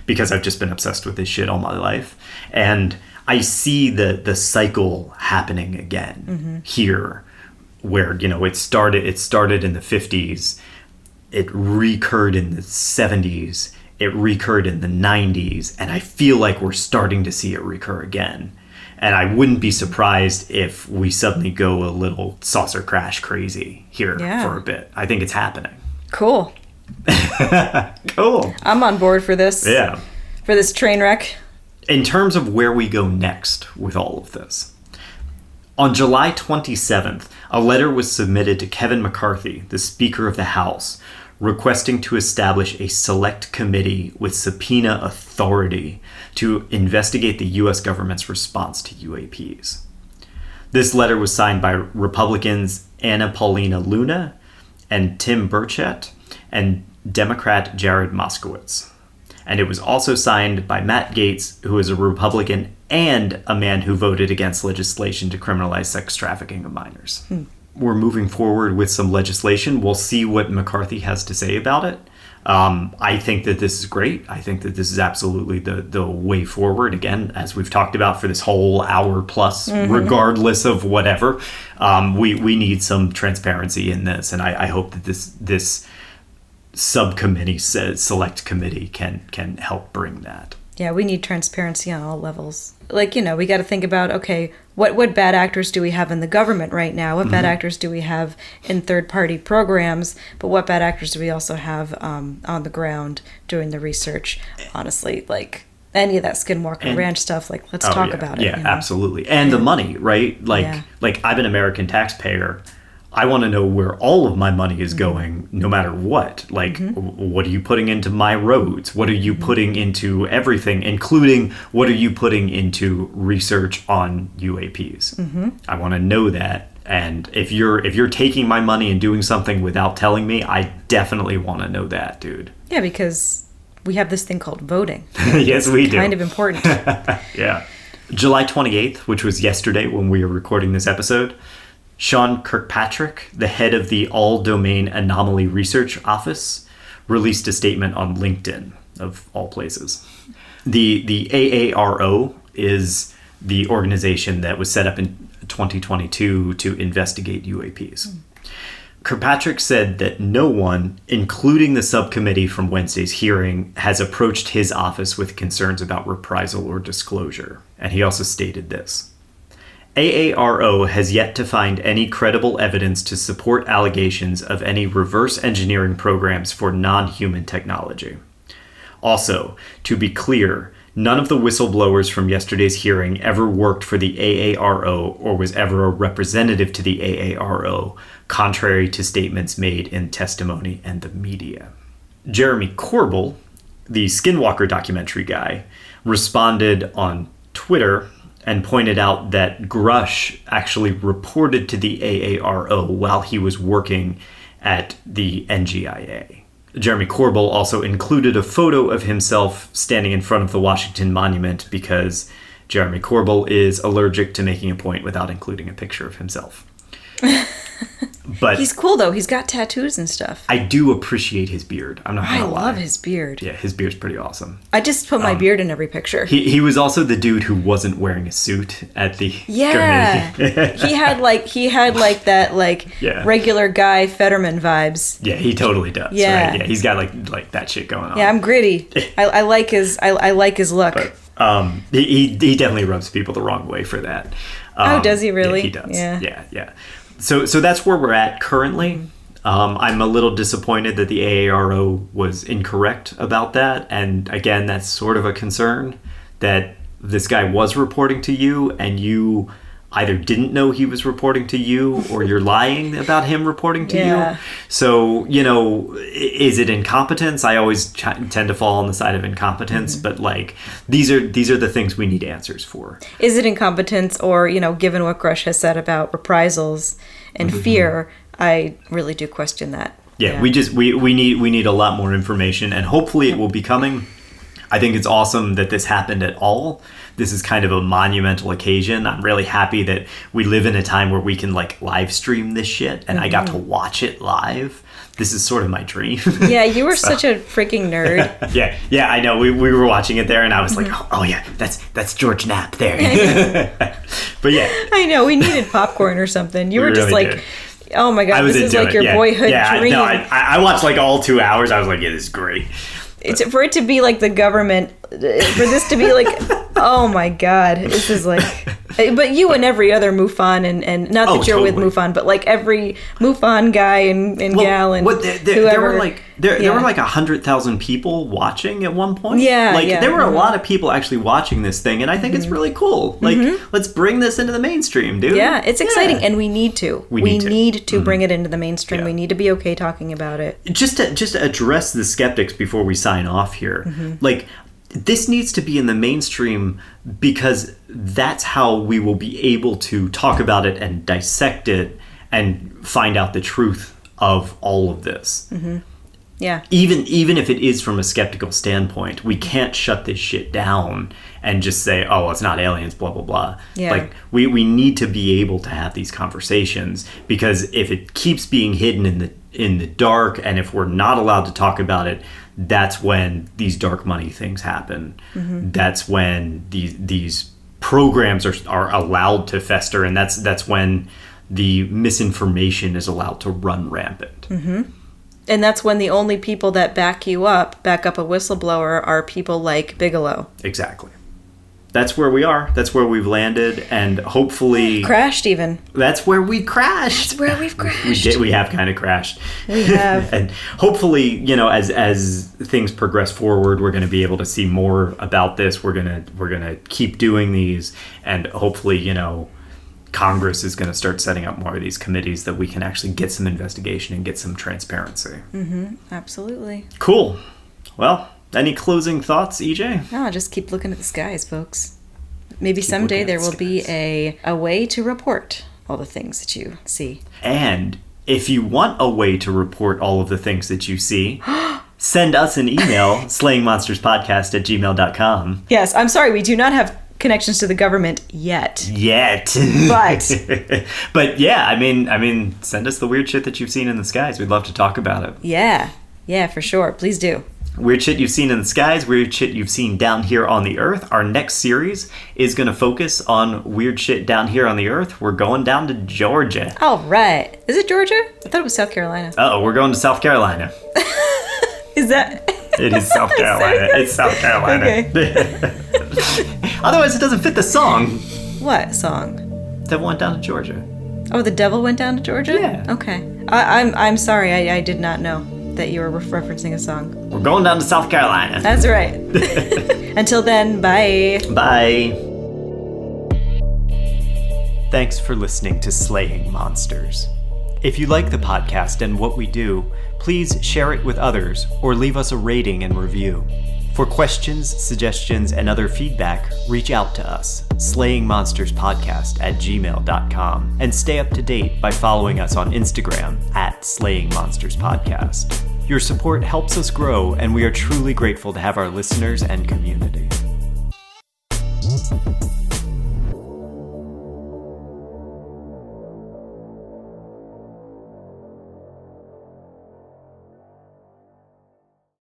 because I've just been obsessed with this shit all my life, and I see the cycle happening again here, where it started in the 50s, it recurred in the 70s. It recurred in the 90s, and I feel like we're starting to see it recur again. And I wouldn't be surprised if we suddenly go a little saucer crash crazy here for a bit. I think it's happening. Cool. Cool. I'm on board for this. Yeah. For this train wreck. In terms of where we go next with all of this, on July 27th, a letter was submitted to Kevin McCarthy, the Speaker of the House, requesting to establish a select committee with subpoena authority to investigate the U.S. government's response to UAPs. This letter was signed by Republicans Anna Paulina Luna and Tim Burchett and Democrat Jared Moskowitz. And it was also signed by Matt Gaetz, who is a Republican and a man who voted against legislation to criminalize sex trafficking of minors. We're moving forward with some legislation. We'll see what McCarthy has to say about it. I think that this is great. I think that this is absolutely the way forward. Again, as we've talked about for this whole hour plus, regardless of whatever, we need some transparency in this. And I hope that this subcommittee, select committee, can help bring that. Yeah, we need transparency on all levels. Like, we got to think about, okay, what bad actors do we have in the government right now? What bad actors do we have in third-party programs? But what bad actors do we also have on the ground doing the research? Honestly, like, any of that Skinwalker Ranch stuff, like, let's talk about it. Yeah, absolutely. And the money, right? Like I'm an American taxpayer. I want to know where all of my money is going, no matter what. Like, what are you putting into my roads? What are you putting into everything, including what are you putting into research on UAPs? I want to know that. And if you're taking my money and doing something without telling me, I definitely want to know that, dude. Yeah, because we have this thing called voting. Yes, we do. Kind of important. Yeah. July 28th, which was yesterday when we were recording this episode, Sean Kirkpatrick, the head of the All Domain Anomaly Research Office, released a statement on LinkedIn, of all places. The AARO is the organization that was set up in 2022 to investigate UAPs. Kirkpatrick said that no one, including the subcommittee from Wednesday's hearing, has approached his office with concerns about reprisal or disclosure. And he also stated this: AARO has yet to find any credible evidence to support allegations of any reverse engineering programs for non-human technology. Also, to be clear, none of the whistleblowers from yesterday's hearing ever worked for the AARO or was ever a representative to the AARO, contrary to statements made in testimony and the media. Jeremy Corbell, the Skinwalker documentary guy, responded on Twitter and pointed out that Grusch actually reported to the AARO while he was working at the NGIA. Jeremy Corbell also included a photo of himself standing in front of the Washington Monument because Jeremy Corbell is allergic to making a point without including a picture of himself. But he's cool though. He's got tattoos and stuff. I do appreciate his beard. I'm not gonna lie. I love his beard. Yeah, his beard's pretty awesome. I just put my beard in every picture. He was also the dude who wasn't wearing a suit at the yeah. he had like that regular guy Fetterman vibes. Yeah, he totally does. Yeah, right? Yeah, he's got like that shit going on. Yeah, I'm gritty. I like his look. But, he definitely rubs people the wrong way for that. Oh, does he really? Yeah, he does. Yeah. Yeah. So that's where we're at currently. I'm a little disappointed that the AARO was incorrect about that. And again, that's sort of a concern that this guy was reporting to you and you either didn't know he was reporting to you or you're lying about him reporting to you. So, is it incompetence? I always tend to fall on the side of incompetence, but these are the things we need answers for. Is it incompetence or, given what Grusch has said about reprisals and fear, I really do question that. Yeah. we need a lot more information and hopefully it will be coming. I think it's awesome that this happened at all. This is kind of a monumental occasion. I'm really happy that we live in a time where we can live stream this shit and I got to watch it live. This is sort of my dream. Yeah, you were such a freaking nerd. yeah, I know. We were watching it there and I was like, oh yeah, that's George Knapp there. But yeah. I know, we needed popcorn or something. You were just really did. Oh my God, this is like your boyhood dream. No, I watched all 2 hours. I was like, yeah, this is great. For it to be like the government, for this to be like, oh my God, this is like, but you and every other MUFON and not that you're totally. with MUFON, but every MUFON guy and gal and whoever. There were 100,000 people watching at one point. Yeah. There were a lot of people actually watching this thing, and I think it's really cool. Let's bring this into the mainstream, dude. Yeah, it's exciting, and we need to. We need to bring it into the mainstream. Yeah. We need to be okay talking about it. Just to address the skeptics before we sign off here, this needs to be in the mainstream because that's how we will be able to talk about it and dissect it and find out the truth of all of this. Yeah. Even if it is from a skeptical standpoint, we can't shut this shit down and just say, oh, it's not aliens, blah, blah, blah. Yeah. We need to be able to have these conversations because if it keeps being hidden in the dark and if we're not allowed to talk about it, that's when these dark money things happen. That's when these programs are allowed to fester, and that's when the misinformation is allowed to run rampant. And that's when the only people that back up a whistleblower are people like Bigelow. Exactly. That's where we are. That's where we've landed, and hopefully crashed even. That's where we crashed. That's where we've crashed. We have kind of crashed. We have. And hopefully, as things progress forward, we're going to be able to see more about this. We're gonna keep doing these, and hopefully, Congress is going to start setting up more of these committees that we can actually get some investigation and get some transparency. Absolutely. Cool. Well. Any closing thoughts, EJ? No, just keep looking at the skies, folks. Maybe someday there will be a way to report all the things that you see. And if you want a way to report all of the things that you see, send us an email, slayingmonsterspodcast@gmail.com. Yes, I'm sorry, we do not have connections to the government yet. But but yeah, I mean, send us the weird shit that you've seen in the skies. We'd love to talk about it. Yeah, for sure. Please do. Weird shit you've seen in the skies, weird shit you've seen down here on the earth. Our next series is going to focus on weird shit down here on the earth. We're going down to Georgia. All right. Is it Georgia? I thought it was South Carolina. Uh-oh, we're going to South Carolina. Is that... It is South Carolina. It's South Carolina. Okay. Otherwise, it doesn't fit the song. What song? That went down to Georgia. Oh, the devil went down to Georgia? Yeah. Okay. I'm sorry. I did not know that you were referencing a song. We're going down to South Carolina. That's right. Until then, bye. Bye. Thanks for listening to Slaying Monsters. If you like the podcast and what we do, please share it with others or leave us a rating and review. For questions, suggestions, and other feedback, reach out to us, slayingmonsterspodcast@gmail.com, and stay up to date by following us on Instagram @slayingmonsterspodcast. Your support helps us grow, and we are truly grateful to have our listeners and community.